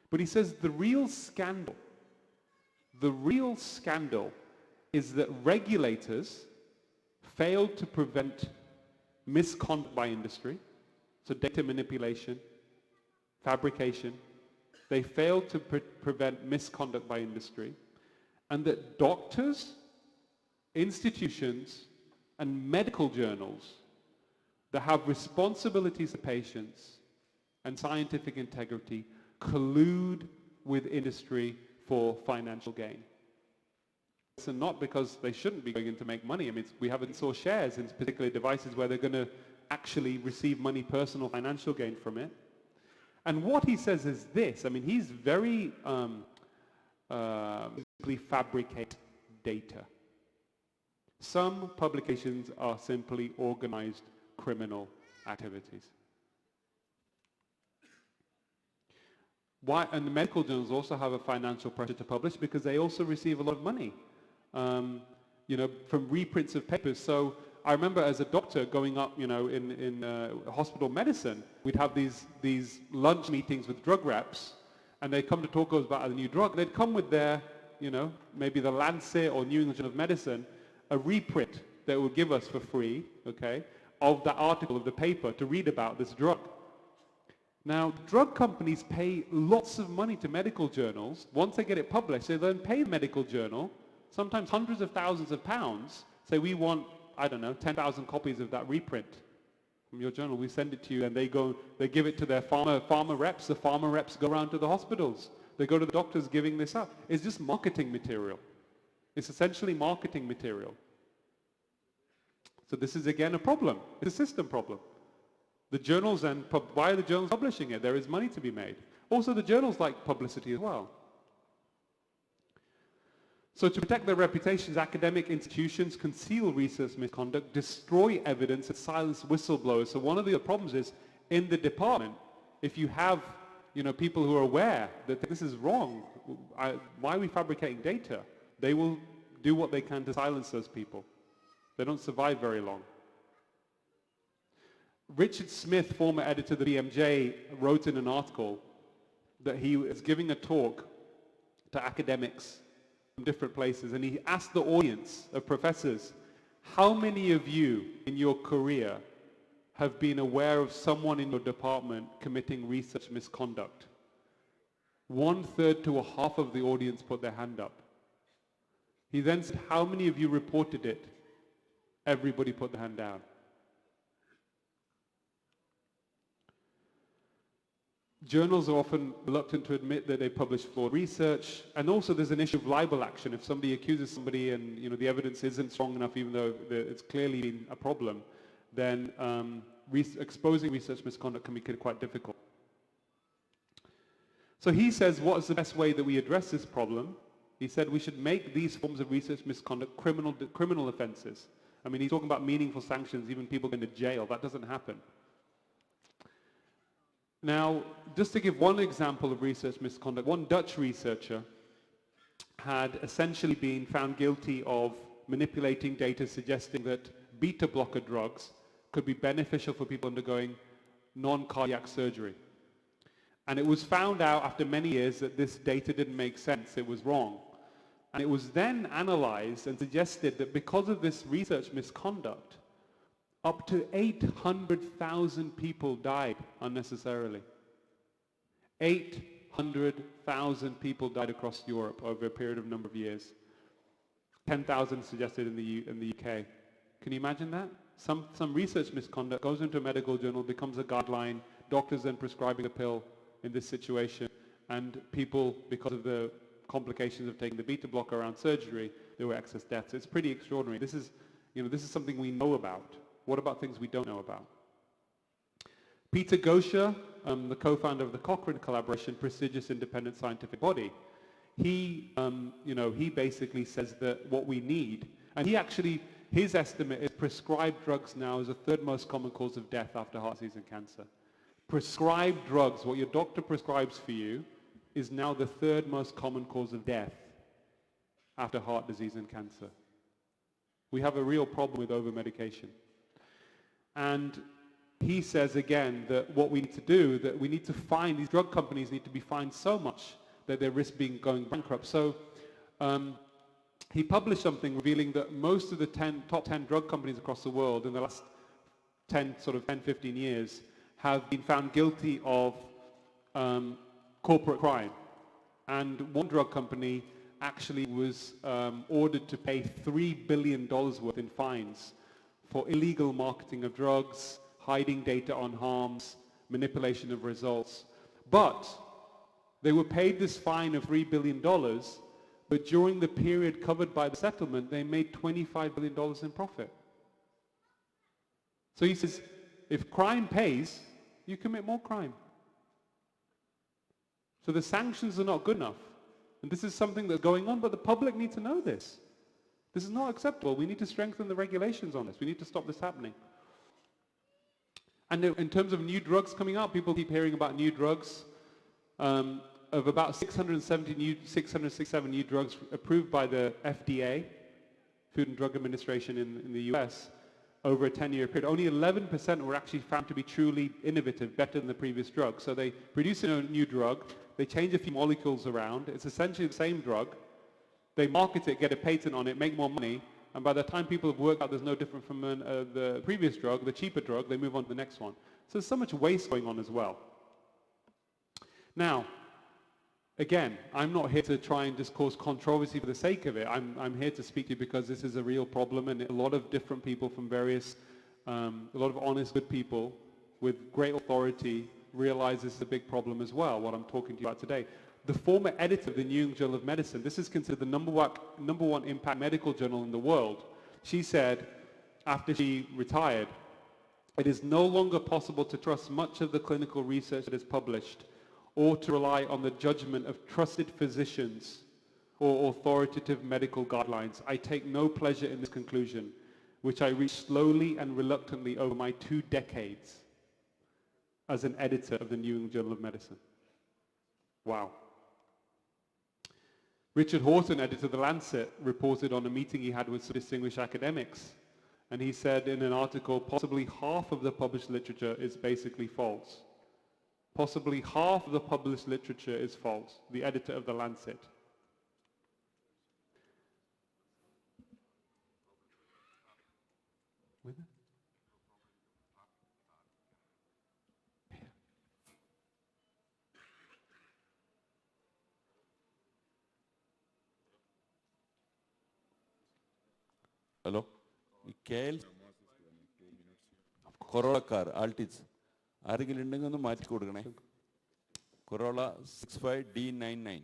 But he says the real scandal is that regulators failed to prevent misconduct by industry, so data manipulation, fabrication. They failed to prevent misconduct by industry, and that doctors, institutions, and medical journals that have responsibilities to patients and scientific integrity collude with industry for financial gain. And not because they shouldn't be going in to make money. I mean, we haven't saw shares in particular devices where they're going to actually receive money, personal financial gain from it. And what he says is this. I mean, he's very simply fabricate data. Some publications are simply organized criminal activities. Why? And the medical journals also have a financial pressure to publish because they also receive a lot of money, from reprints of papers. So I remember as a doctor going up, in hospital medicine, we'd have these lunch meetings with drug reps, and they'd come to talk to us about a new drug. They'd come with their, maybe the Lancet or New England Journal of Medicine, a reprint that would give us for free, okay, of the article of the paper to read about this drug. Now, drug companies pay lots of money to medical journals. Once they get it published, they then pay the medical journal, sometimes hundreds of thousands of pounds, say we want, 10,000 copies of that reprint from your journal. We send it to you, and they give it to their pharma reps. The pharma reps go around to the hospitals. They go to the doctors giving this up. It's just marketing material. It's essentially marketing material. So this is again a problem. It's a system problem. The journals and why are the journals publishing it? There is money to be made. Also, the journals like publicity as well. So to protect their reputations, academic institutions conceal research misconduct, destroy evidence, and silence whistleblowers. So one of the problems is in the department, if you have people who are aware that this is wrong, why are we fabricating data? They will do what they can to silence those people. They don't survive very long. Richard Smith, former editor of the BMJ, wrote in an article that he was giving a talk to academics from different places, and he asked the audience of professors, how many of you in your career have been aware of someone in your department committing research misconduct? 1/3 to a half of the audience put their hand up. He then said, how many of you reported it? Everybody put their hand down. Journals are often reluctant to admit that they publish flawed research, and also there's an issue of libel action. If somebody accuses somebody and the evidence isn't strong enough, even though it's clearly been a problem, then exposing research misconduct can be quite difficult. So he says, what is the best way that we address this problem? He said we should make these forms of research misconduct criminal offenses. I mean, he's talking about meaningful sanctions, even people going to jail. That doesn't happen. Now, just to give one example of research misconduct, one Dutch researcher had essentially been found guilty of manipulating data suggesting that beta blocker drugs could be beneficial for people undergoing non-cardiac surgery. And it was found out after many years that this data didn't make sense, it was wrong. And it was then analyzed and suggested that because of this research misconduct, up to 800,000 people died unnecessarily. 800,000 people died across Europe over a period of number of years. 10,000 suggested in the UK. Can you imagine that? Some research misconduct goes into a medical journal, becomes a guideline, doctors then prescribing a pill in this situation, and people, because of the complications of taking the beta blocker around surgery, there were excess deaths. It's pretty extraordinary. This is something we know about. What about things we don't know about? Peter Gosha, the co-founder of the Cochrane Collaboration, prestigious independent scientific body, he basically says that what we need, and his estimate is prescribed drugs now is the third most common cause of death after heart disease and cancer. Prescribed drugs, what your doctor prescribes for you, is now the third most common cause of death after heart disease and cancer. We have a real problem with over-medication. And he says again that what we need to do, that we need to find, these drug companies need to be fined so much that they risk going bankrupt. So he published something revealing that most of the top 10 drug companies across the world in the last 10, 15 years have been found guilty of corporate crime. And one drug company actually was ordered to pay $3 billion worth in fines for illegal marketing of drugs, hiding data on harms, manipulation of results. But they were paid this fine of $3 billion, but during the period covered by the settlement, they made $25 billion in profit. So he says, if crime pays, you commit more crime. So the sanctions are not good enough. And this is something that's going on, but the public need to know this. This is not acceptable. We need to strengthen the regulations on this. We need to stop this happening. And in terms of new drugs coming out, people keep hearing about new drugs. Of about 667 new drugs approved by the FDA, Food and Drug Administration in the US, over a 10-year period. Only 11% were actually found to be truly innovative, better than the previous drug. So they produce a new drug, they change a few molecules around, it's essentially the same drug, they market it, get a patent on it, make more money, and by the time people have worked out there's no different from the previous drug, the cheaper drug, they move on to the next one. So there's so much waste going on as well. Now, again, I'm not here to try and just cause controversy for the sake of it. I'm here to speak to you because this is a real problem, and a lot of different people from various, a lot of honest, good people with great authority realize this is a big problem as well, what I'm talking to you about today. The former editor of the New England Journal of Medicine, this is considered the number one impact medical journal in the world. She said, after she retired, it is no longer possible to trust much of the clinical research that is published or to rely on the judgment of trusted physicians or authoritative medical guidelines. I take no pleasure in this conclusion, which I reached slowly and reluctantly over my 2 decades as an editor of the New England Journal of Medicine. Wow. Richard Horton, editor of The Lancet, reported on a meeting he had with some distinguished academics, and he said in an article, possibly half of the published literature is basically false. Possibly half of the published literature is false, the editor of The Lancet. With it? Hello? KL Corolla car, Altis. ആരെങ്കിലും ഉണ്ടെങ്കിൽ ഒന്ന് മാറ്റി കൊടുക്കണേ. Corolla 65D99.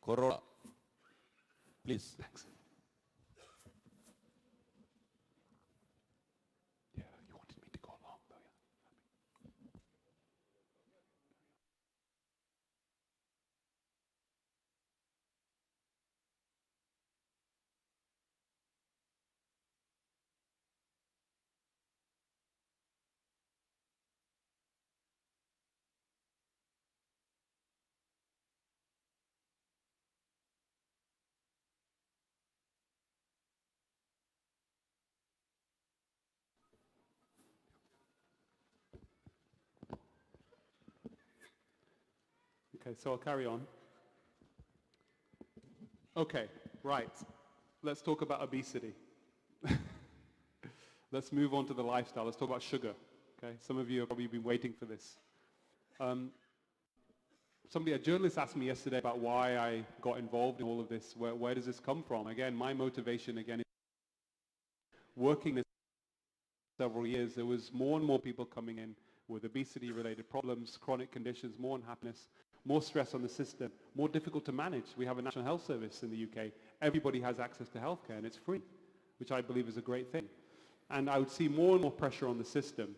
Corolla. Please. Thanks. Yeah, you wanted me to go along though, yeah. Okay, so I'll carry on. Okay, right. Let's talk about obesity. Let's move on to the lifestyle. Let's talk about sugar. Okay, some of you have probably been waiting for this. A journalist asked me yesterday about why I got involved in all of this. Where does this come from? Again, my motivation is working this several years. There was more and more people coming in with obesity-related problems, chronic conditions, more unhappiness, more stress on the system, more difficult to manage. We have a National Health Service in the UK. Everybody has access to healthcare, and it's free, which I believe is a great thing. And I would see more and more pressure on the system.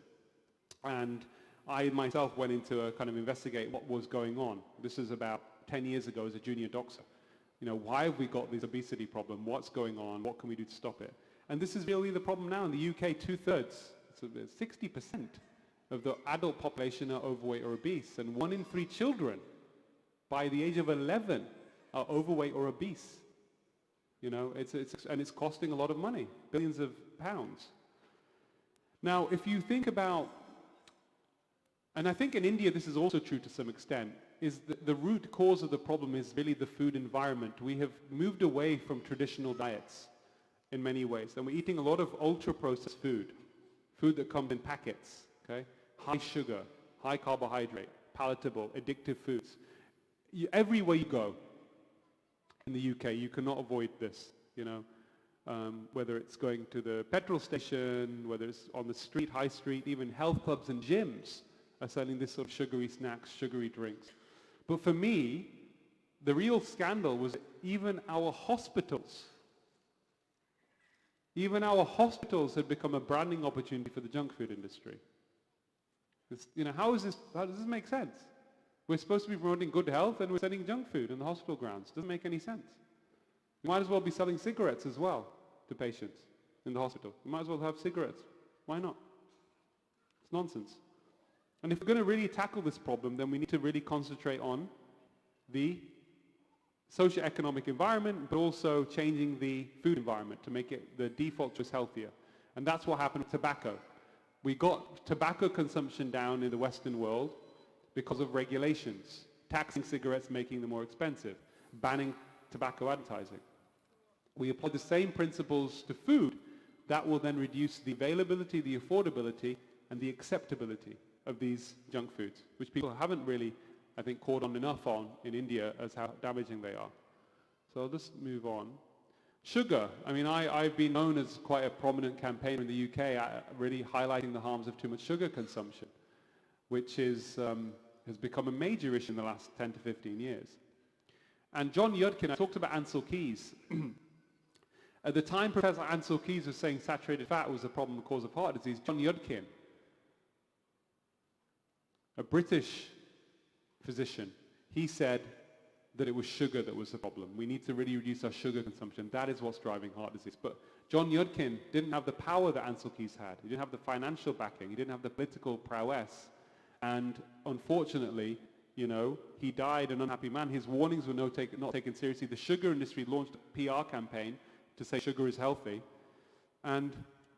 And I myself went into a kind of investigate what was going on. This is about 10 years ago as a junior doctor. You know, why have we got this obesity problem? What's going on? What can we do to stop it? And this is really the problem now in the UK. 2/3, so 60% of the adult population are overweight or obese, and 1 in 3 children by the age of 11 are overweight or obese. You know, it's costing a lot of money, billions of pounds. Now, if you think about, and I think in India this is also true to some extent, is the root cause of the problem is really the food environment. We have moved away from traditional diets in many ways, and we're eating a lot of ultra-processed food that comes in packets, okay? High sugar, high carbohydrate, palatable, addictive foods. Everywhere you go in the UK, you cannot avoid this, you know, whether it's going to the petrol station, whether it's on the street, high street, even health clubs and gyms are selling this sort of sugary snacks, sugary drinks. But for me, the real scandal was even our hospitals had become a branding opportunity for the junk food industry. You know, how does this make sense? We're supposed to be promoting good health and we're selling junk food in the hospital grounds. Doesn't make any sense. You might as well be selling cigarettes as well to patients in the hospital. You might as well have cigarettes. Why not? It's nonsense. And if we're going to really tackle this problem, then we need to really concentrate on the socio-economic environment, but also changing the food environment to make it the default choice healthier. And that's what happened with tobacco. We got tobacco consumption down in the Western world because of regulations, taxing cigarettes, making them more expensive, banning tobacco advertising. We apply the same principles to food. That will then reduce the availability, the affordability, and the acceptability of these junk foods, which people haven't really, I think, caught on enough on in India as how damaging they are. So I'll just move on. Sugar. I mean, I've been known as quite a prominent campaigner in the UK, really highlighting the harms of too much sugar consumption, which is, has become a major issue in the last 10 to 15 years. And John Yudkin, I talked about Ansel Keys. At the time Professor Ansel Keys was saying saturated fat was the problem, the cause of heart disease, John Yudkin, a British physician, he said that it was sugar that was the problem. We need to really reduce our sugar consumption. That is what's driving heart disease. But John Yudkin didn't have the power that Ansel Keys had. He didn't have the financial backing. He didn't have the political prowess. And unfortunately, you know, he died an unhappy man. His warnings were not taken seriously. The sugar industry launched a PR campaign to say sugar is healthy. And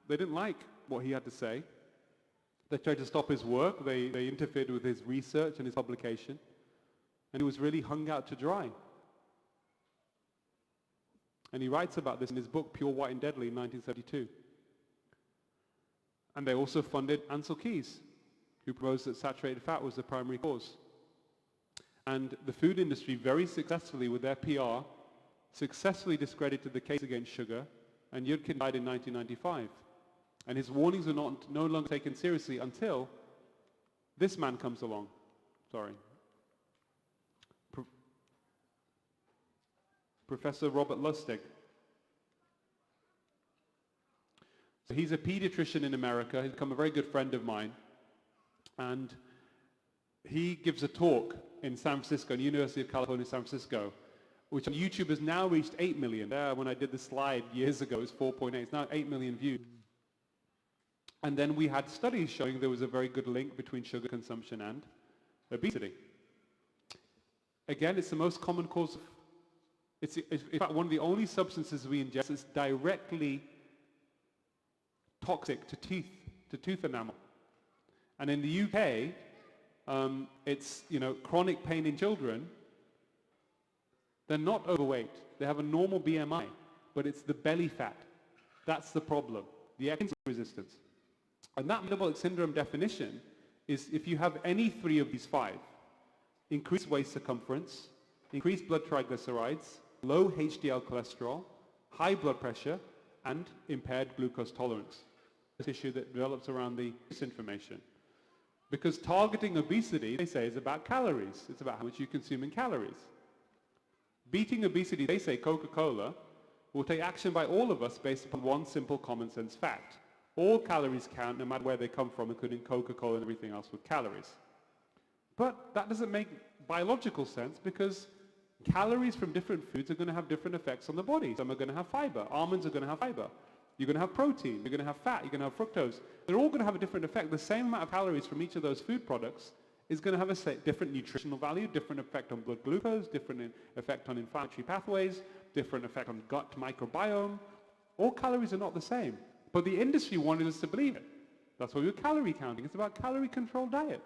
they didn't like what he had to say. They tried to stop his work. They interfered with his research and his publication. And he was really hung out to dry. And he writes about this in his book, Pure, White and Deadly, in 1972. And they also funded Ansel Keys, who proposed that saturated fat was the primary cause. And the food industry very successfully, with their PR, successfully discredited the case against sugar, and Yudkin died in 1995. And his warnings were no longer taken seriously until this man comes along. Sorry. Professor Robert Lustig. So he's a pediatrician in America. He's become a very good friend of mine. And he gives a talk in San Francisco, University of California, San Francisco, which on YouTube has now reached 8 million. When I did the slide years ago, it was 4.8. It's now 8 million views. And then we had studies showing there was a very good link between sugar consumption and obesity. Again, it's the most common cause of, it's in fact one of the only substances we ingest that's directly toxic to tooth enamel. And in the UK, it's, you know, chronic pain in children. They're not overweight. They have a normal BMI, but it's the belly fat. That's the problem, the insulin resistance. And that metabolic syndrome definition is if you have any three of these five: increased waist circumference, increased blood triglycerides, low HDL cholesterol, high blood pressure, and impaired glucose tolerance. This issue that develops around the misinformation. Because targeting obesity, they say, is about calories. It's about how much you consume in calories. Beating obesity, they say, Coca-Cola, will take action by all of us based upon one simple common sense fact. All calories count, no matter where they come from, including Coca-Cola and everything else with calories. But that doesn't make biological sense, because calories from different foods are going to have different effects on the body. Some are going to have fiber. Almonds are going to have fiber. You're going to have protein. You're going to have fat. You're going to have fructose. They're all going to have a different effect. The same amount of calories from each of those food products is going to have a different nutritional value, different effect on blood glucose, different effect on inflammatory pathways, different effect on gut microbiome. All calories are not the same. But the industry wanted us to believe it. That's why we were calorie counting. It's about calorie-controlled diet.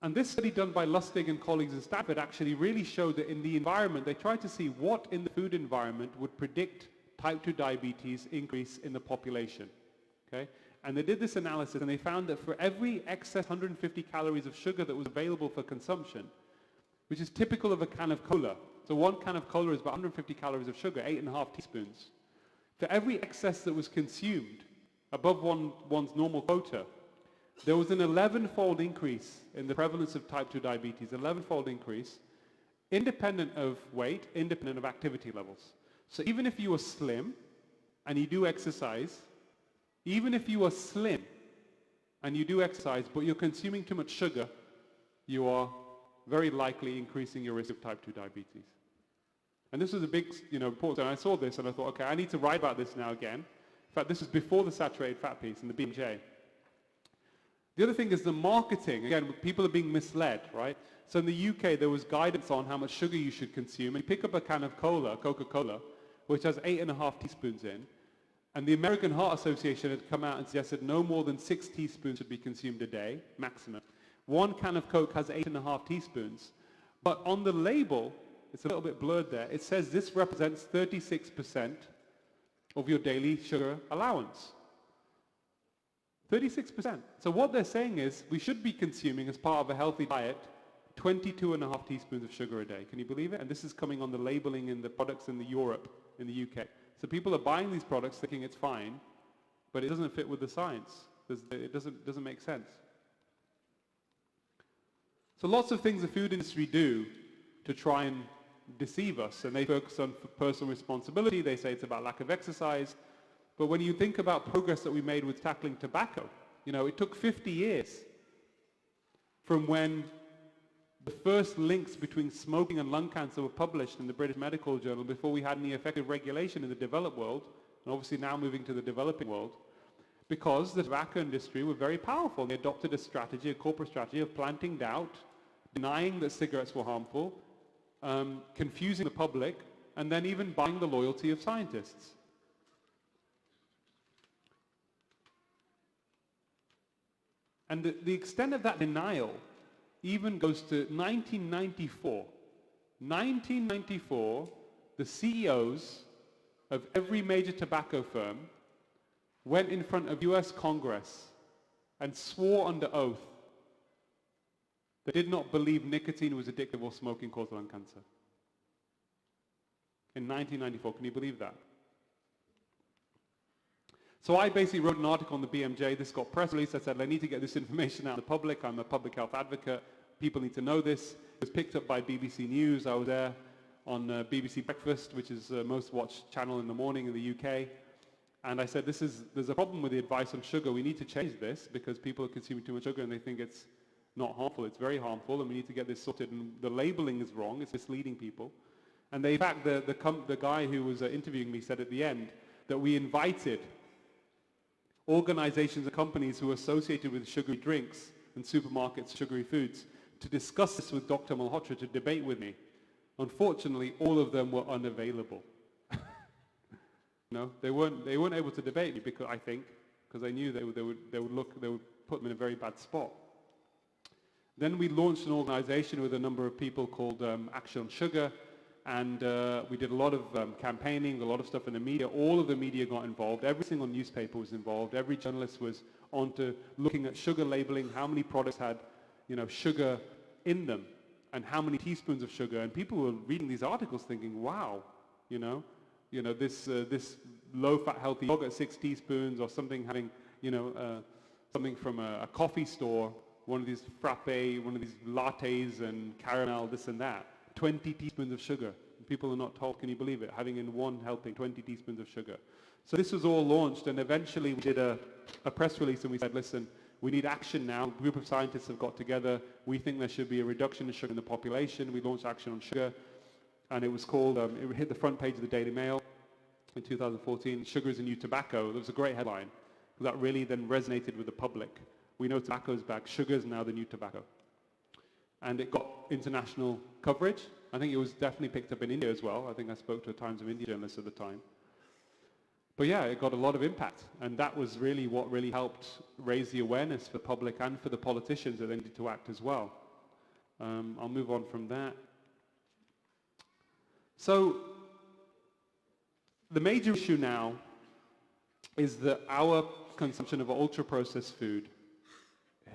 And this study done by Lustig and colleagues in Stanford actually really showed that in the environment, they tried to see what in the food environment would predict type 2 diabetes increase in the population. Okay? And they did this analysis, and they found that for every excess 150 calories of sugar that was available for consumption, which is typical of a can of cola. So one can of cola is about 150 calories of sugar, 8.5 teaspoons. For every excess that was consumed above one's normal quota, there was an 11-fold increase in the prevalence of type 2 diabetes, 11-fold increase, independent of weight, independent of activity levels. So even if you are slim and you do exercise, even if you are slim and you do exercise, but you're consuming too much sugar, you are very likely increasing your risk of type 2 diabetes. And this was a big, report, and I saw this and I thought, okay, I need to write about this now again. In fact, this was before the saturated fat piece in the BMJ. The other thing is the marketing. Again, people are being misled, right? So in the UK, there was guidance on how much sugar you should consume. And you pick up a can of Coca-Cola, which has 8.5 teaspoons in, and the American Heart Association had come out and suggested no more than 6 teaspoons should be consumed a day, maximum. One can of Coke has 8.5 teaspoons. But on the label, it's a little bit blurred there, it says this represents 36% of your daily sugar allowance. 36%. So what they're saying is we should be consuming, as part of a healthy diet, 22.5 teaspoons of sugar a day. Can you believe it? And this is coming on the labeling in the products in Europe, in the UK. So people are buying these products thinking it's fine, but it doesn't fit with the science. It doesn't make sense. So lots of things the food industry do to try and deceive us, and they focus on personal responsibility. They say it's about lack of exercise. But when you think about progress that we made with tackling tobacco, it took 50 years from when the first links between smoking and lung cancer were published in the British Medical Journal before we had any effective regulation in the developed world, and obviously now moving to the developing world, because the tobacco industry were very powerful. They adopted a corporate strategy of planting doubt, denying that cigarettes were harmful, confusing the public, and then even buying the loyalty of scientists. And the extent of that denial even goes to 1994. 1994, the CEOs of every major tobacco firm went in front of US Congress and swore under oath they did not believe nicotine was addictive or smoking caused lung cancer. In 1994, can you believe that? So I basically wrote an article on the BMJ. This got press release. I said, I need to get this information out to the public. I'm a public health advocate. People need to know this. It was picked up by BBC News. I was there on BBC Breakfast, which is the most watched channel in the morning in the UK. And I said, there's a problem with the advice on sugar. We need to change this because people are consuming too much sugar and they think it's not harmful. It's very harmful, and we need to get this sorted. And the labeling is wrong. It's misleading people. And in fact, the guy who was interviewing me said at the end that we invited organizations and companies who are associated with sugary drinks and supermarkets, sugary foods, to discuss this with Dr. Malhotra, to debate with me. Unfortunately, all of them were unavailable. They weren't able to debate me because they knew they would put them in a very bad spot. Then we launched an organization with a number of people called Action on Sugar, and we did a lot of campaigning, a lot of stuff in the media. All of the media got involved. Every single newspaper was involved. Every journalist was on to looking at sugar labeling, how many products had, sugar in them, and how many teaspoons of sugar. And people were reading these articles thinking, wow, this low-fat healthy yogurt, 6 teaspoons, or something having, something from a coffee store, one of these frappe, one of these lattes and caramel, this and that. 20 teaspoons of sugar. People are not told, can you believe it, having in one helping 20 teaspoons of sugar. So this was all launched, and eventually we did a press release, and we said, listen, we need action now. A group of scientists have got together. We think there should be a reduction in sugar in the population. We launched Action on Sugar, and it was called, it hit the front page of the Daily Mail in 2014, Sugar is a New Tobacco. That was a great headline. That really then resonated with the public. We know tobacco is back. Sugar is now the new tobacco. And it got international coverage. I think it was definitely picked up in India as well. I think I spoke to a Times of India journalist at the time. But yeah, it got a lot of impact. And that was really what really helped raise the awareness for the public and for the politicians that they needed to act as well. I'll move on from that. So the major issue now is that our consumption of ultra-processed food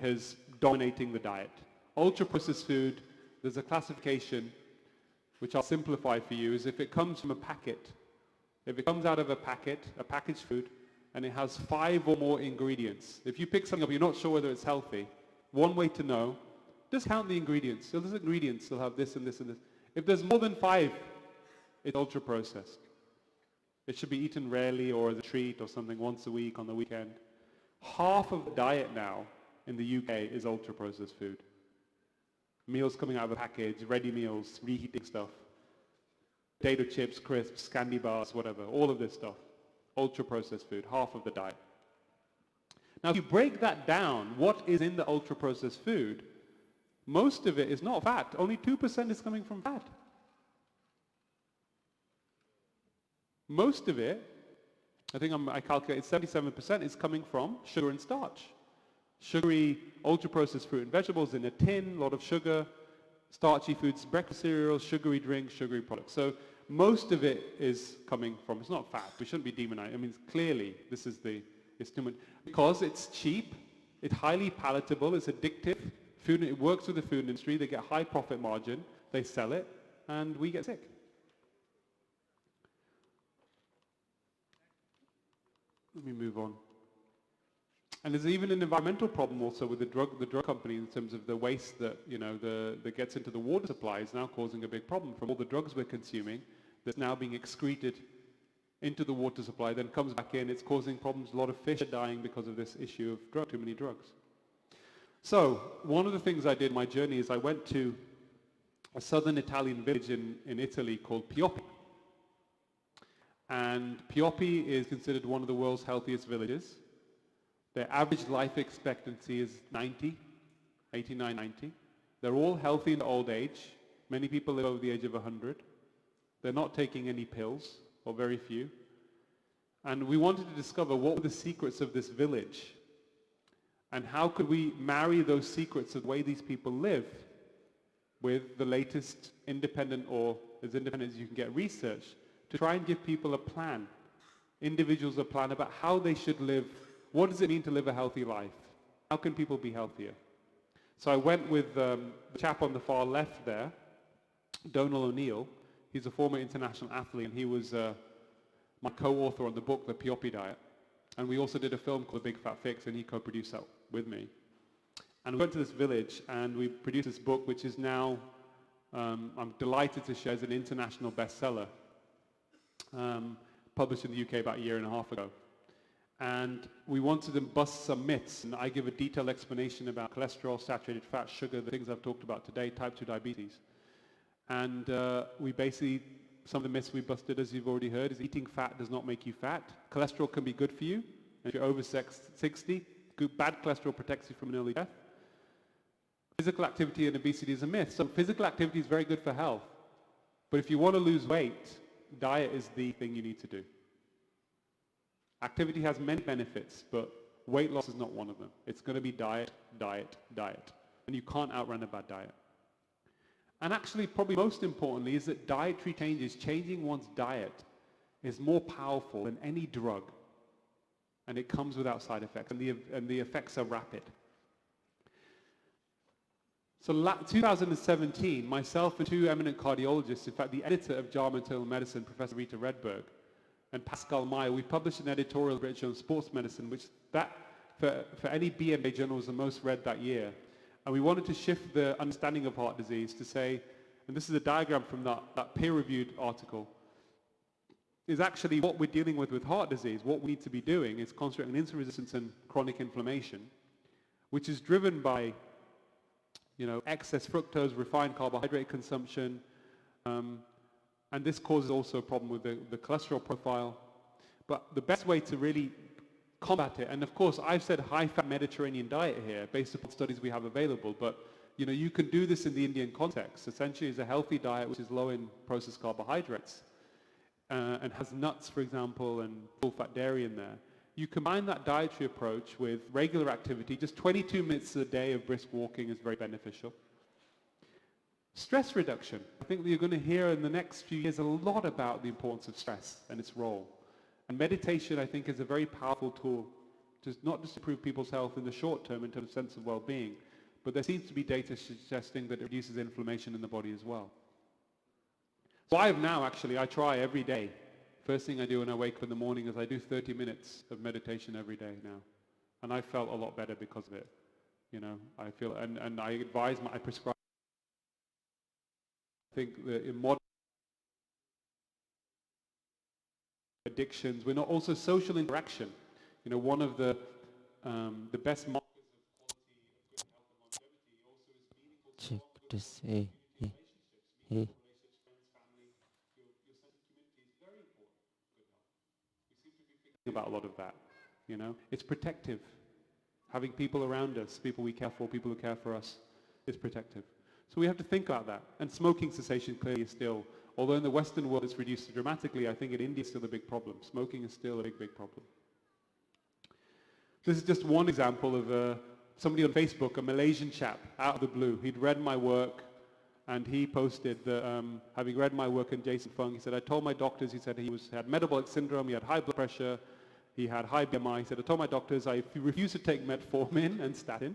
is dominating the diet. Ultra-processed food, there's a classification which I'll simplify for you, is if it comes from a packet, if it comes out of a packet, a packaged food, and it has 5 or more ingredients. If you pick something up, you're not sure whether it's healthy, one way to know, just count the ingredients. So there's ingredients, they'll have this and this and this. If there's more than 5, it's ultra-processed. It should be eaten rarely or as a treat or something once a week on the weekend. Half of the diet now in the UK is ultra-processed food. Meals coming out of a package, ready meals, reheating stuff. Potato chips, crisps, candy bars, whatever, all of this stuff. Ultra-processed food, half of the diet. Now, if you break that down, what is in the ultra-processed food, most of it is not fat. Only 2% is coming from fat. Most of it, I think I calculated 77% is coming from sugar and starch. Sugary, ultra-processed fruit and vegetables in a tin, a lot of sugar, starchy foods, breakfast cereals, sugary drinks, sugary products. So most of it is coming from, it's not fat, we shouldn't be demonizing. I mean, clearly, it's too much. Because it's cheap, it's highly palatable, it's addictive, it works with the food industry, they get high profit margin, they sell it, and we get sick. Let me move on. And there's even an environmental problem also with the drug company in terms of the waste that, that gets into the water supply is now causing a big problem from all the drugs we're consuming that's now being excreted into the water supply, then comes back in, it's causing problems. A lot of fish are dying because of this issue of too many drugs. So, one of the things I did in my journey is I went to a southern Italian village in Italy called Pioppi. And Pioppi is considered one of the world's healthiest villages. Their average life expectancy is 89, 90. They're all healthy in old age. Many people live over the age of 100. They're not taking any pills, or very few. And we wanted to discover what were the secrets of this village, and how could we marry those secrets of the way these people live with the latest independent, or as independent as you can get, research to try and give people a plan, individuals a plan about how they should live. What does it mean to live a healthy life? How can people be healthier? So I went with the chap on the far left there, Donal O'Neill. He's a former international athlete, and he was my co-author on the book, The Pioppi Diet. And we also did a film called The Big Fat Fix, and he co-produced that with me. And we went to this village, and we produced this book, which is now, I'm delighted to share, as an international bestseller, published in the UK about a year and a half ago. And we wanted to bust some myths, and I give a detailed explanation about cholesterol, saturated fat, sugar, the things I've talked about today, type 2 diabetes. And we basically, some of the myths we busted, as you've already heard, is eating fat does not make you fat. Cholesterol can be good for you. If you're over 60, bad cholesterol protects you from an early death. Physical activity and obesity is a myth. So physical activity is very good for health. But if you want to lose weight, diet is the thing you need to do. Activity has many benefits, but weight loss is not one of them. It's going to be diet, diet, diet. And you can't outrun a bad diet. And actually, probably most importantly, is that dietary changes, changing one's diet, is more powerful than any drug. And it comes without side effects, and the effects are rapid. So 2017, myself and two eminent cardiologists, in fact the editor of JAMA Internal Medicine, Professor Rita Redberg, and Pascal Meyer, we published an editorial literature on sports medicine, which for any BMJ journal was the most read that year. And we wanted to shift the understanding of heart disease to say, and this is a diagram from that peer-reviewed article, is actually what we're dealing with heart disease. What we need to be doing is concentrating on insulin resistance and chronic inflammation, which is driven by excess fructose, refined carbohydrate consumption, and this causes also a problem with the cholesterol profile. But the best way to really combat it, and of course I've said high-fat Mediterranean diet here based upon studies we have available, but you can do this in the Indian context. Essentially, it's a healthy diet which is low in processed carbohydrates and has nuts, for example, and full-fat dairy in there. You combine that dietary approach with regular activity. Just 22 minutes a day of brisk walking is very beneficial. Stress reduction. I think you're going to hear in the next few years a lot about the importance of stress and its role. And meditation, I think, is a very powerful tool to not just improve people's health in the short term in terms of sense of well-being, but there seems to be data suggesting that it reduces inflammation in the body as well. So I try every day. First thing I do when I wake up in the morning is I do 30 minutes of meditation every day now. And I felt a lot better because of it. I feel, and I advise, I prescribe. I think that in modern addictions, we're not also social interaction. One of the best markers of quality doctors. Eh. About a lot of that, you know. It's protective. Having people around us, people we care for, people who care for us, is protective. So we have to think about that. And smoking cessation clearly is still, although in the Western world it's reduced dramatically, I think in India it's still a big problem. Smoking is still a big, big problem. This is just one example of somebody on Facebook, a Malaysian chap, out of the blue. He'd read my work, and he posted that, having read my work in Jason Fung, he said, I told my doctors, he said he had metabolic syndrome, he had high blood pressure, he had high BMI. He said, I told my doctors I refuse to take metformin and statin.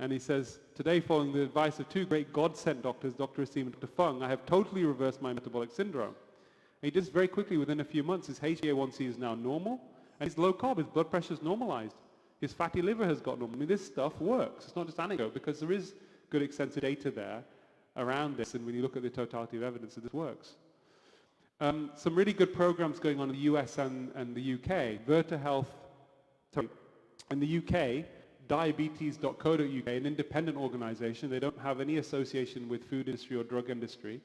And he says, today, following the advice of two great God-sent doctors, Dr. Asim and Dr. Fung, I have totally reversed my metabolic syndrome. And he did this very quickly. Within a few months, his HbA1c is now normal, and he's low carb, his blood pressure is normalized. His fatty liver has got normal. I mean, this stuff works. It's not just anecdote, because there is good extensive data there around this, and when you look at the totality of evidence, that this works. Some really good programs going on in the US and the UK. In the UK, diabetes.co.uk, an independent organization, they don't have any association with food industry or drug industry,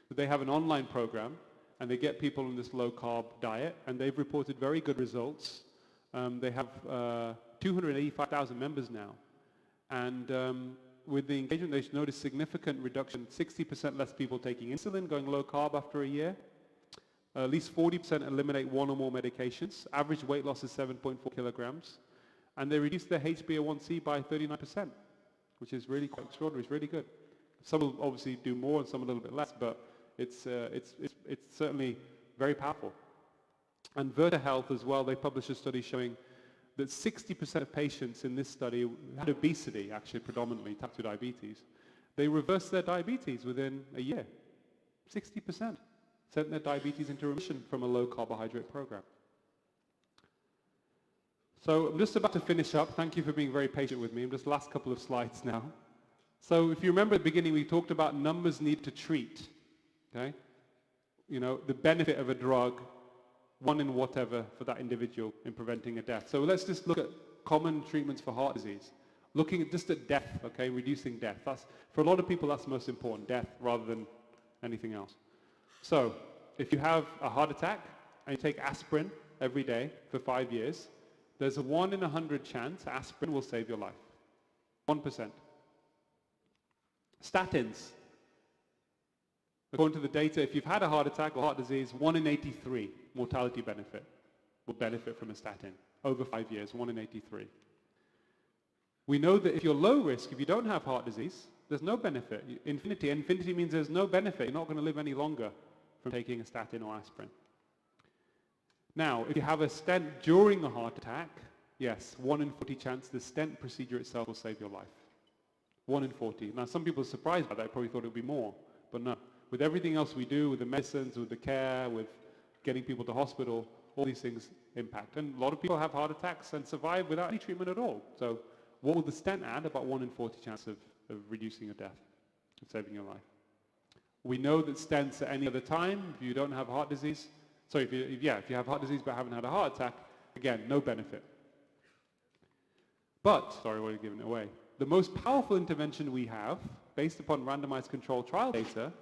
but they have an online program, and they get people on this low-carb diet, and they've reported very good results. They have 285,000 members now, and with the engagement, they noticed significant reduction, 60% less people taking insulin, going low-carb after a year. At least 40% eliminate one or more medications. Average weight loss is 7.4 kilograms. And they reduced their HbA1c by 39%, which is really quite extraordinary. It's really good. Some will obviously do more and some a little bit less, but it's certainly very powerful. And Verta Health as well, they published a study showing that 60% of patients in this study had obesity, actually predominantly type 2 diabetes. They reversed their diabetes within a year. 60% sent their diabetes into remission from a low carbohydrate program. So I'm just about to finish up. Thank you for being very patient with me. I'm just last couple of slides now. So if you remember at the beginning, we talked about numbers need to treat, okay? You know, the benefit of a drug, one in whatever for that individual in preventing a death. So let's just look at common treatments for heart disease. Looking at just at death, okay, reducing death. That's, for a lot of people, that's the most important, death rather than anything else. So if you have a heart attack and you take aspirin every day for 5 years, there's a 1 in 100 chance aspirin will save your life. 1%. Statins. According to the data, if you've had a heart attack or heart disease, 1 in 83 mortality benefit will benefit from a statin. Over 5 years, 1 in 83. We know that if you're low risk, if you don't have heart disease, there's no benefit. Infinity. Infinity means there's no benefit. You're not going to live any longer from taking a statin or aspirin. Now, if you have a stent during a heart attack, yes, 1 in 40 chance the stent procedure itself will save your life. 1 in 40. Now, some people are surprised by that. They probably thought it would be more, but no. With everything else we do, with the medicines, with the care, with getting people to hospital, all these things impact. And a lot of people have heart attacks and survive without any treatment at all. So what will the stent add? About 1 in 40 chance of reducing your death, of saving your life. We know that stents at any other time, if you don't have heart disease, sorry, if you have heart disease but haven't had a heart attack, again, no benefit. But, sorry, we're giving it away. The most powerful intervention we have, based upon randomized controlled trial data,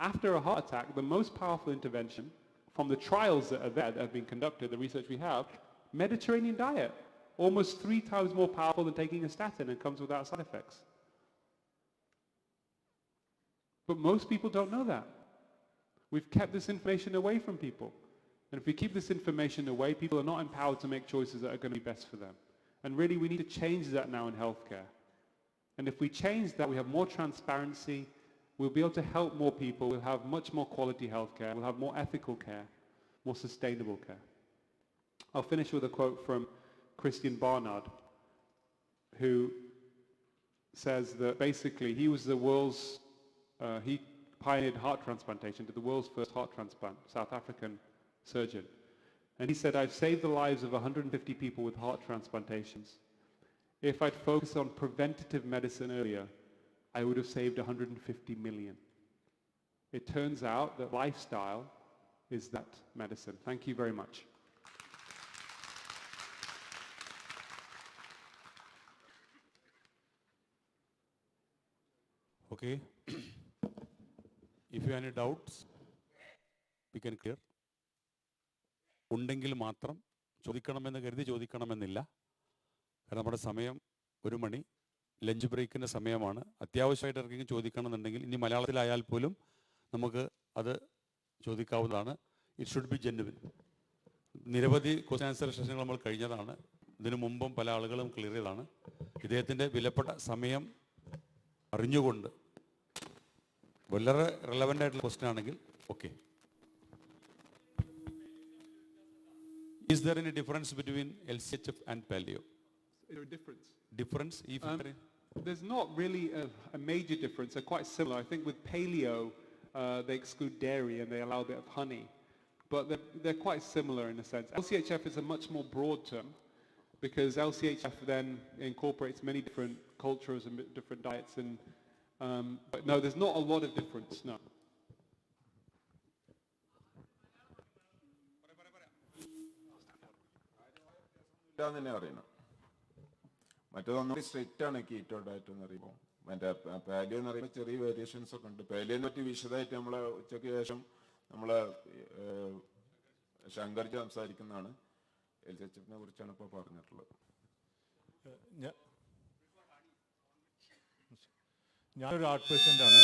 after a heart attack, the most powerful intervention from the trials that are there, that have been conducted, the research we have, Mediterranean diet. Almost 3 times more powerful than taking a statin and comes without side effects. But most people don't know that. We've kept this information away from people. And if we keep this information away, people are not empowered to make choices that are going to be best for them. And really, we need to change that now in healthcare. And if we change that, we have more transparency, we'll be able to help more people, we'll have much more quality healthcare, we'll have more ethical care, more sustainable care. I'll finish with a quote from Christian Barnard, who says that basically he was the world's, he pioneered heart transplantation, did the world's first heart transplant, South African surgeon. And he said, I've saved the lives of 150 people with heart transplantations. If I'd focused on preventative medicine earlier, I would have saved 150 million. It turns out that lifestyle is that medicine. Thank you very much. Okay. If you have any doubts, we can clear. ഉണ്ടെങ്കിൽ മാത്രം ചോദിക്കണമെന്ന് കരുതി ചോദിക്കണമെന്നില്ല. കാരണം നമ്മുടെ സമയം 1 മണി, lunch ബ്രേക്കിൻ്റെ സമയമാണ്. അത്യാവശ്യമായിട്ട് ആർക്കെങ്കിലും ചോദിക്കണമെന്നുണ്ടെങ്കിൽ ഇനി മലയാളത്തിലായാൽ പോലും നമുക്ക് അത് ചോദിക്കാവുന്നതാണ്. It should be genuine. നിരവധി ക്വസ്റ്റ്യൻ ആൻസർ സെഷനുകൾ നമ്മൾ കഴിഞ്ഞതാണ്. ഇതിനു മുമ്പും പല ആളുകളും ക്ലിയർ ചെയ്തതാണ്. ഇദ്ദേഹത്തിൻ്റെ വിലപ്പെട്ട സമയം അറിഞ്ഞുകൊണ്ട് വളരെ റെലവൻ്റ് ആയിട്ടുള്ള ക്വസ്റ്റ്യൻ ആണെങ്കിൽ okay. Is there any difference between LCHF and paleo? Is there a difference? Difference? If There's not really a major difference. They're quite similar. I think with paleo, they exclude dairy and they allow a bit of honey. But they're quite similar in a sense. LCHF is a much more broad term because LCHF then incorporates many different cultures and different diets. And but no, there's not a lot of difference, no. തന്നെ അറിയണം. മറ്റേതൊന്നും strict ആണ് keto diet എന്ന് പറയുമ്പോൾ. മറ്റേ paleo എന്ന് പറയുമ്പോൾ ചെറിയ variations ഒക്കെ ഉണ്ട്. പാലിയോനെ പറ്റി വിശദമായിട്ട് നമ്മളെ ഉച്ചയ്ക്ക് ശേഷം നമ്മളെ ശങ്കർജി സംസാരിക്കുന്നതാണ്. LCHF കുറിച്ചാണ് ഇപ്പോൾ പറഞ്ഞിട്ടുള്ളത്. ഞാനൊരു ഹാർട്ട് പേഷ്യൻ്റ് ആണ്.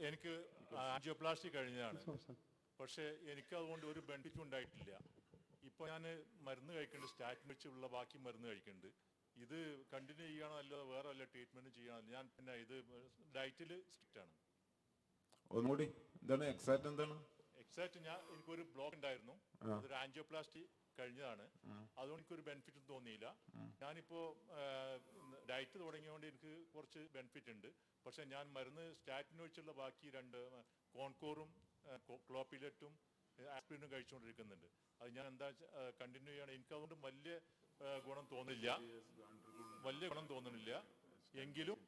എനിക്ക് ആൻജിയോപ്ലാസ്റ്റി കഴിഞ്ഞതാണ്. പക്ഷേ എനിക്ക് അതുകൊണ്ട് ഒരു ബെനിഫിറ്റും ഉണ്ടായിട്ടില്ല. ഇപ്പോൾ ഞാൻ മരുന്ന് കഴിക്കുന്നുണ്ട്, സ്റ്റാറ്റിൻ വെച്ചുള്ള ബാക്കി മരുന്ന് കഴിക്കുന്നുണ്ട്. ഇത് കണ്ടിന്യൂ ചെയ്യണോ അല്ലാതെ വേറെ വല്ല ട്രീറ്റ്മെൻറ്റ് ചെയ്യണോ? ഞാൻ പിന്നെ ഇത് ഡയറ്റിൽ സ്ട്രിക്റ്റ് ആണ്. ഒന്നുകൂടി എന്താണ് എക്സാക്ട് എന്താണ്? എക്സാക്ട് എനിക്കൊരു ബ്ലോക്ക് ഉണ്ടായിരുന്നു. അതൊരു ആൻജിയോപ്ലാസ്റ്റി കഴിഞ്ഞതാണ്. അതുകൊണ്ട് എനിക്കൊരു ബെനിഫിറ്റും തോന്നിയില്ല. ഞാനിപ്പോൾ ഡയറ്റ് തുടങ്ങിയതുകൊണ്ട് എനിക്ക് കുറച്ച് ബെനിഫിറ്റ് ഉണ്ട്. പക്ഷേ ഞാൻ മരുന്ന് സ്റ്റാറ്റിൻ വെച്ചുള്ള ബാക്കി 2 കോൺകോറും ക്ലോപ്പിലെറ്റും ആസ്പിരിനും കഴിച്ചുകൊണ്ടിരിക്കുന്നുണ്ട്. അത് ഞാൻ എന്താ കണ്ടിന്യൂ ചെയ്യണം. എനിക്കതുകൊണ്ട് വലിയ ഗുണം തോന്നുന്നില്ല. എങ്കിലും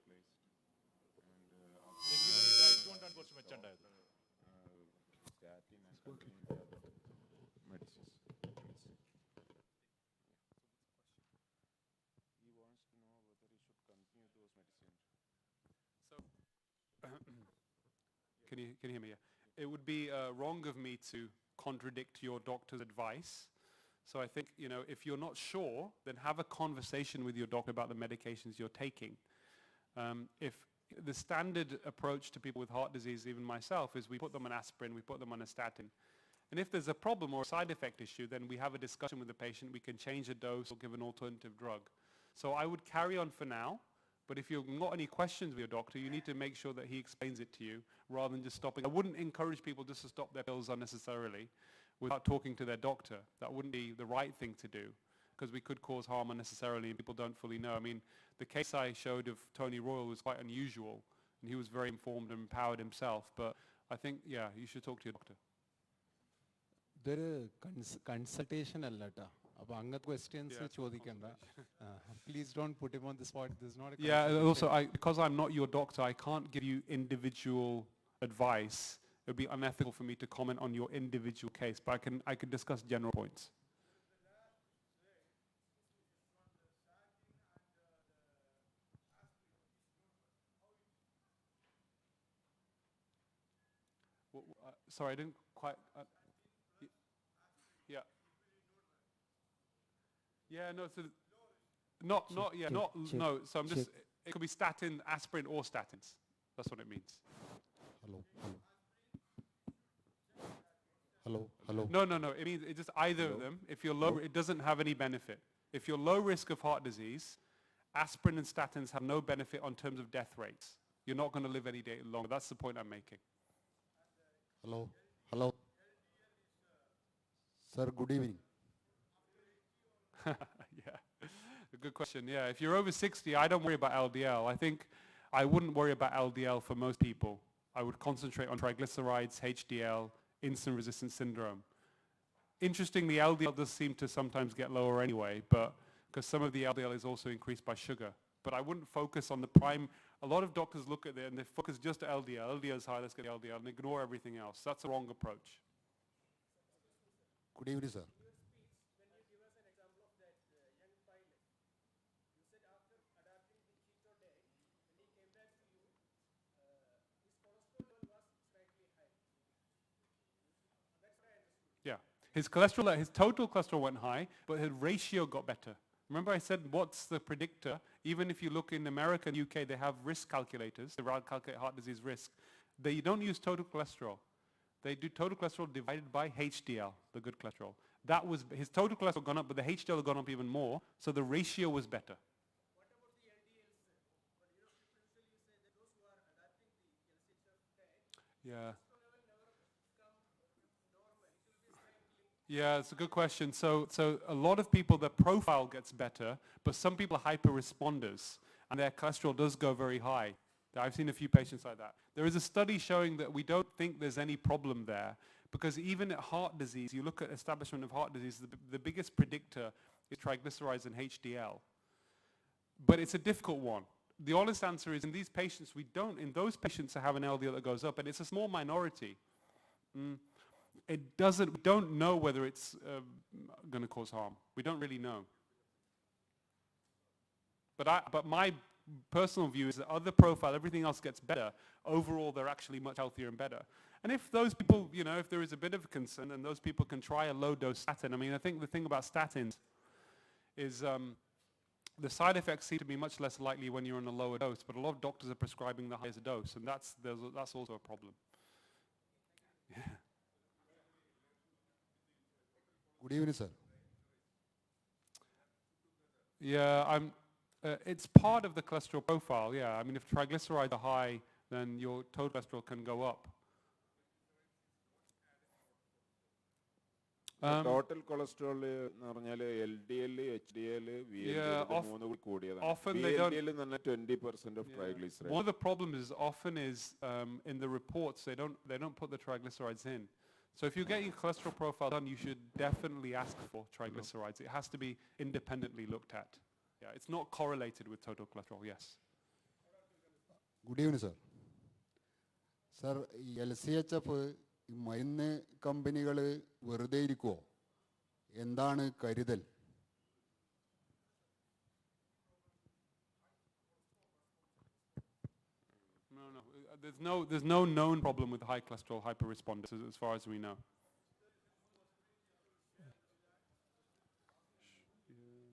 ഈ ഡയറ്റ് കൊണ്ടാണ് കുറച്ച് മെച്ചമുണ്ടായത്. Can you hear me? Yeah. It would be wrong of me to contradict your doctor's advice. So I think, if you're not sure, then have a conversation with your doctor about the medications you're taking. If the standard approach to people with heart disease, even myself, is we put them on aspirin, we put them on a statin. And if there's a problem or a side effect issue, then we have a discussion with the patient. We can change the dose or give an alternative drug. So I would carry on for now. But if you've got any questions with your doctor, you need to make sure that he explains it to you rather than just stopping. I wouldn't encourage people just to stop their pills unnecessarily without talking to their doctor. That wouldn't be the right thing to do because we could cause harm unnecessarily and people don't fully know. I mean, the case I showed of Tony Royal was quite unusual and he was very informed and empowered himself. But I think, yeah, you should talk to your doctor. ഇതൊരു consultation അല്ല കേട്ടോ. അപ്പോൾ അങ്ങനത്തെ questions ചോദിക്കണ്ട. Please don't put him on the spot. This is not a Yeah, also, because I'm not your doctor, I can't give you individual advice. It would be unethical for me to comment on your individual case, but I can discuss general points. Sorry, I didn't quite... yeah. Yeah, no, so... No, so I'm just... It could be statin, aspirin, or statins. That's what it means. Hello. No. It means it's just either of them. If you're low, it doesn't have any benefit. If you're low risk of heart disease, aspirin and statins have no benefit on terms of death rates. You're not going to live any day longer. That's the point I'm making. Hello. Sir, good evening. Yeah, a good question. Yeah, if you're over 60, I don't worry about LDL. I think I wouldn't worry about LDL for most people. I would concentrate on triglycerides, HDL, insulin-resistant syndrome. Interestingly, LDL does seem to sometimes get lower anyway, but because some of the LDL is also increased by sugar. But I wouldn't focus on the prime. A lot of doctors look at it and they focus just at LDL. LDL is high, let's get LDL, and ignore everything else. That's a wrong approach. Good evening, sir. When you give us an example of that young pilot, you said after His total cholesterol went high, but his ratio got better. Remember I said what's the predictor? Even if you look in America and UK, they have risk calculators. They calculate heart disease risk. They don't use total cholesterol. They do total cholesterol divided by HDL, the good cholesterol. That was, his total cholesterol gone up, but the HDL had gone up even more, so the ratio was better. What about the LDLs? But you know, people usually say that those who are adapting the Lchf diet, Yeah. cholesterol level never come normal. It will be slightly. Yeah, it's a good question. So a lot of people, their profile gets better, but some people are hyper responders, and their cholesterol does go very high. I've seen a few patients like that. There is a study showing that we don't think there's any problem there, because even at heart disease, you look at establishment of heart disease, the biggest predictor is triglycerides and HDL. But it's a difficult one. The honest answer is in these patients, in those patients that have an LDL that goes up, and it's a small minority, we don't know whether it's going to cause harm. We don't really know. But my personal view is that other profile, everything else gets better. Overall, they're actually much healthier and better. And if those people, if there is a bit of concern and those people can try a low-dose statin, I mean, I think the thing about statins is the side effects seem to be much less likely when you're on a lower dose, but a lot of doctors are prescribing the highest dose, and that's also a problem. Yeah. Good evening, sir. Yeah, it's part of the cholesterol profile, yeah. I mean, if triglycerides are high, then your total cholesterol can go up. Total cholesterol എന്ന് പറഞ്ഞാൽ LDL, HDL, VLDL മൂന്ന് കൂടി കൂടിയതാണ്. Often they don't. VLDL എന്ന് പറഞ്ഞാൽ 20% of triglycerides. One of the problems is often in the reports they don't put the triglycerides in. So if you're getting a cholesterol profile done, you should definitely ask for triglycerides. It has to be independently looked at. Yeah, it's not correlated with total cholesterol. Yes. Good evening, sir. Sir, LCHF മരുന്ന് കമ്പനികൾ വെറുതെ ഇരിക്കുമോ? എന്താണ് കരുതൽ? No, there's no known problem with high cholesterol hyperresponders as far as we know.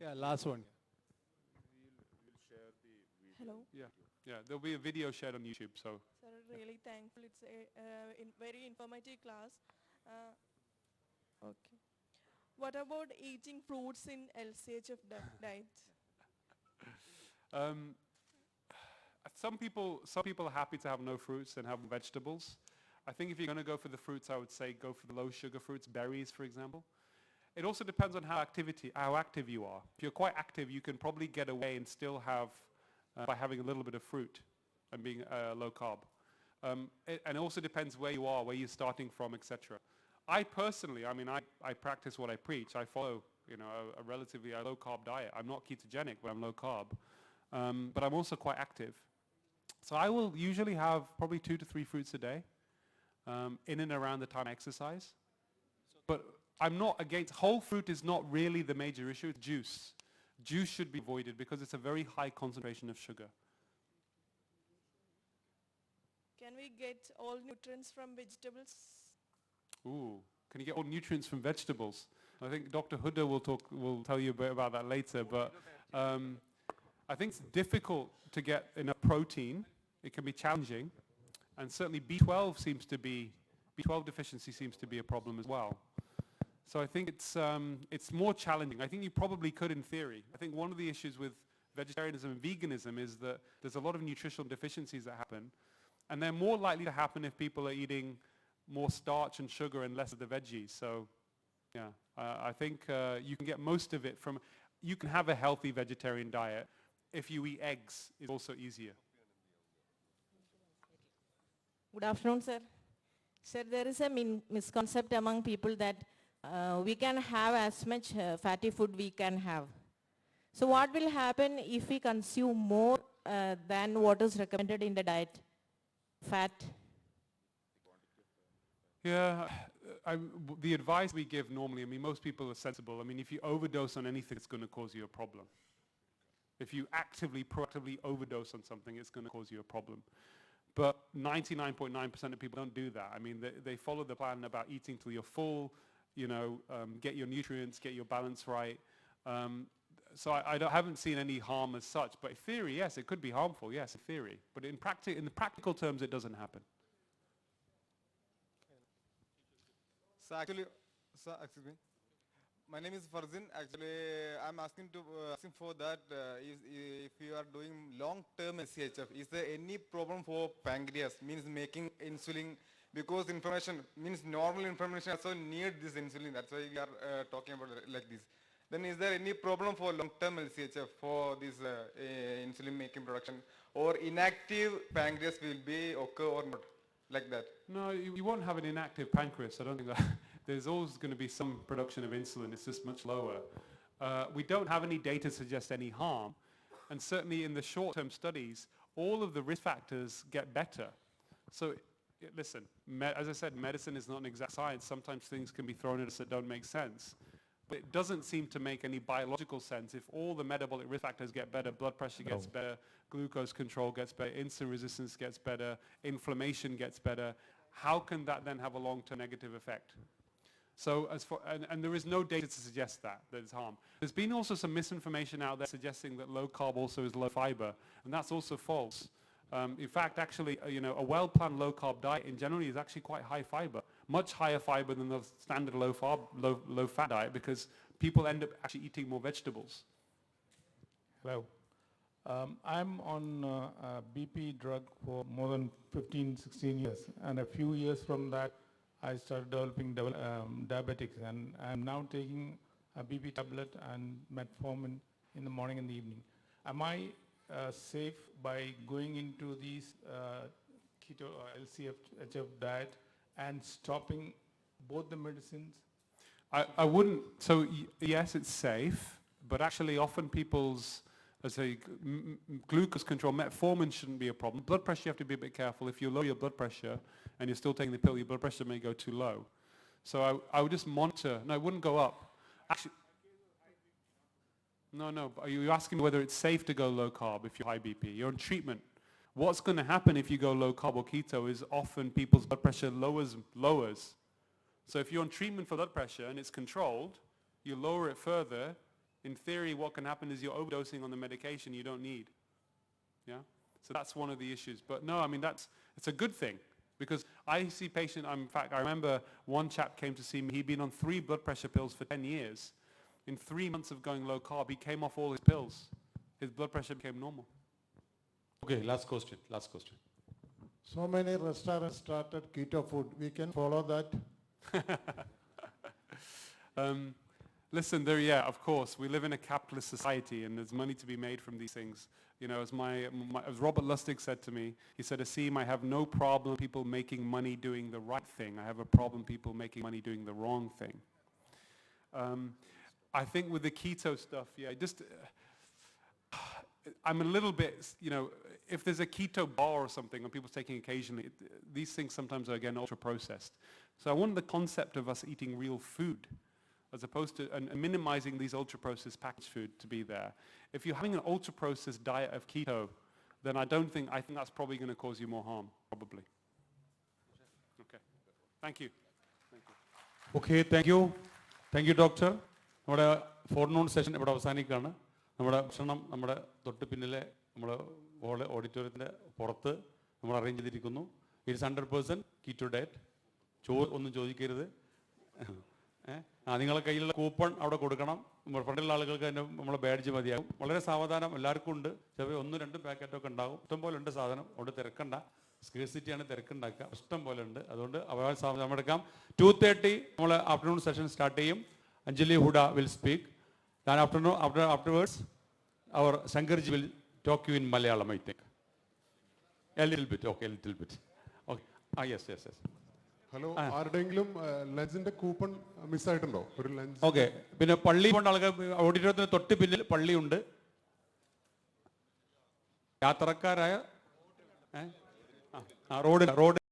Yeah, last one. Hello. Yeah, there'll be a video shared on YouTube. So. Sir, really thankful. It's a very informative class. Okay. What about eating fruits in Lchf diet? Some people are happy to have no fruits and have vegetables. I think if you're going to go for the fruits, I would say go for the low sugar fruits, berries, for example. It also depends on how active you are. If you're quite active, you can probably get away and still have, by having a little bit of fruit and being low carb. And it also depends where you are, where you're starting from, etc. I personally, I mean, I practice what I preach. I follow, a relatively low carb diet. I'm not ketogenic, but I'm low carb. But I'm also quite active. So I will usually have probably 2 to 3 fruits a day, in and around the time I exercise. But I'm not against, whole fruit is not really the major issue, it's juice. Juice should be avoided because it's a very high concentration of sugar. Can we get all nutrients from vegetables? Ooh, can you get all nutrients from vegetables? I think Dr. Huda will tell you a bit about that later, but I think it's difficult to get enough protein. It can be challenging, and certainly B12 deficiency seems to be a problem as well. So I think it's more challenging. I think you probably could in theory. I think one of the issues with vegetarianism and veganism is that there's a lot of nutritional deficiencies that happen, and they're more likely to happen if people are eating more starch and sugar and less of the veggies. So yeah, I think you can get most of it from, you can have a healthy vegetarian diet. If you eat eggs, it's also easier. Good afternoon, sir. Sir, there is a misconception among people that we can have as much fatty food we can have. So what will happen if we consume more than what is recommended in the diet? Fat? Yeah, the advice we give normally, I mean, most people are sensible. I mean, if you overdose on anything, it's going to cause you a problem. If you proactively overdose on something, it's going to cause you a problem. But 99.9% of people don't do that. I mean, they follow the plan about eating till you're full, get your nutrients, get your balance right. So I haven't seen any harm as such. But in theory, yes, it could be harmful. Yes, in theory. But in the practical terms, it doesn't happen. So actually, sir, excuse me. My name is Farzin. Actually, I'm asking for that if you are doing long-term LCHF, is there any problem for pancreas? Means making insulin, because information means normal information also need this insulin. That's why we are talking about it like this. Then is there any problem for long-term LCHF for this insulin making production, or inactive pancreas will be occur or not like that? No, you won't have an inactive pancreas. I don't think that. There's always going to be some production of insulin. It's just much lower. We don't have any data to suggest any harm. And certainly in the short-term studies, all of the risk factors get better. So listen, as I said, medicine is not an exact science. Sometimes things can be thrown at us that don't make sense. But it doesn't seem to make any biological sense. If all the metabolic risk factors get better, blood pressure gets better, glucose control gets better, insulin resistance gets better, inflammation gets better, how can that then have a long-term negative effect? So and there is no data to suggest that there's harm. There's been also some misinformation out there suggesting that low carb also is low fiber, and that's also false. In fact, actually, a well-planned low carb diet in general is actually quite high fiber, much higher fiber than the standard low fat diet, because people end up actually eating more vegetables. Hello. I'm on a BP drug for more than 15, 16 years, and a few years from that, I started developing diabetics, and I'm now taking a BP tablet and metformin in the morning and the evening. Am I safe by going into these keto LCHF diet and stopping both the medicines? I wouldn't. So yes, it's safe, but actually often people's glucose control, metformin shouldn't be a problem. Blood pressure, you have to be a bit careful. If you lower your blood pressure and you're still taking the pill, your blood pressure may go too low. So I would just monitor. No, it wouldn't go up. Actually, no. Are you asking whether it's safe to go low carb if you're high BP? You're on treatment. What's going to happen if you go low carb or keto is often people's blood pressure lowers. So if you're on treatment for blood pressure and it's controlled, you lower it further. In theory, what can happen is you're overdosing on the medication you don't need. Yeah? So that's one of the issues. But no, I mean, it's a good thing, because I see patients, in fact, I remember one chap came to see me, he'd been on 3 blood pressure pills for 10 years. In 3 months of going low carb, he came off all his pills. His blood pressure became normal. Okay, last question. So many restaurants started keto food. We can follow that? Listen, of course, we live in a capitalist society and there's money to be made from these things. As Robert Lustig said to me, he said, Asim, I have no problem people making money doing the right thing. I have a problem people making money doing the wrong thing. I think with the keto stuff, I'm a little bit, if there's a keto bar or something, or people's taking occasionally, these things sometimes are, again, ultra-processed. So I want the concept of us eating real food, as opposed to and minimizing these ultra-processed packaged food to be there. If you're having an ultra-processed diet of keto, then I think that's probably going to cause you more harm, probably. Okay. Thank you. Okay, thank you. Thank you, doctor. നമ്മുടെ forenoon session ഇവിടെ അവസാനിക്കുകയാണ്. നമ്മുടെ ഭക്ഷണം നമ്മുടെ തൊട്ട് പിന്നിലെ നമ്മുടെ ഓഡിറ്റോറിയത്തിൻ്റെ പുറത്ത് നമ്മൾ അറേഞ്ച് ചെയ്തിരിക്കുന്നു. It's 100% keto diet. ഒന്നും ചോദിക്കരുത്. നിങ്ങളുടെ കയ്യിലുള്ള കൂപ്പൺ അവിടെ കൊടുക്കണം. ഫ്രണ്ടിലുള്ള ആളുകൾക്ക് അതിൻ്റെ നമ്മളെ ബാഡ്ജ് മതിയാകും. വളരെ സാവധാനം എല്ലാവർക്കും ഉണ്ട്. ചിലപ്പോൾ 1-2 പാക്കറ്റൊക്കെ ഉണ്ടാകും. ഇഷ്ടം പോലെ ഉണ്ട് സാധനം. അവിടെ തിരക്കണ്ട. സ്കേഴ്സിറ്റിയാണ് തിരക്കുണ്ടാക്കുക. ഇഷ്ടം പോലെ ഉണ്ട്. അതുകൊണ്ട് അവരുടെ സാധനം എടുക്കാം. 2:30 നമ്മൾ ആഫ്റ്റർനൂൺ സെഷൻ സ്റ്റാർട്ട് ചെയ്യും. Anjali Huda will speak. Then afterwards, our Shankarji will talk you in Malayalam, I think. A little bit, okay, a little bit. Okay. Yes. Hello, ആരുടെയെങ്കിലും ലഞ്ചിന്റെ കൂപ്പൺ മിസ്സായിട്ടുണ്ടോ? ഒരു ലഞ്ച്. ഓക്കെ, പിന്നെ പള്ളി കൊണ്ട് ആൾക്കാർ ഓഡിറ്റോറിയത്തിന് തൊട്ട് പിന്നിൽ പള്ളിയുണ്ട്. യാത്രക്കാരായ റോഡ്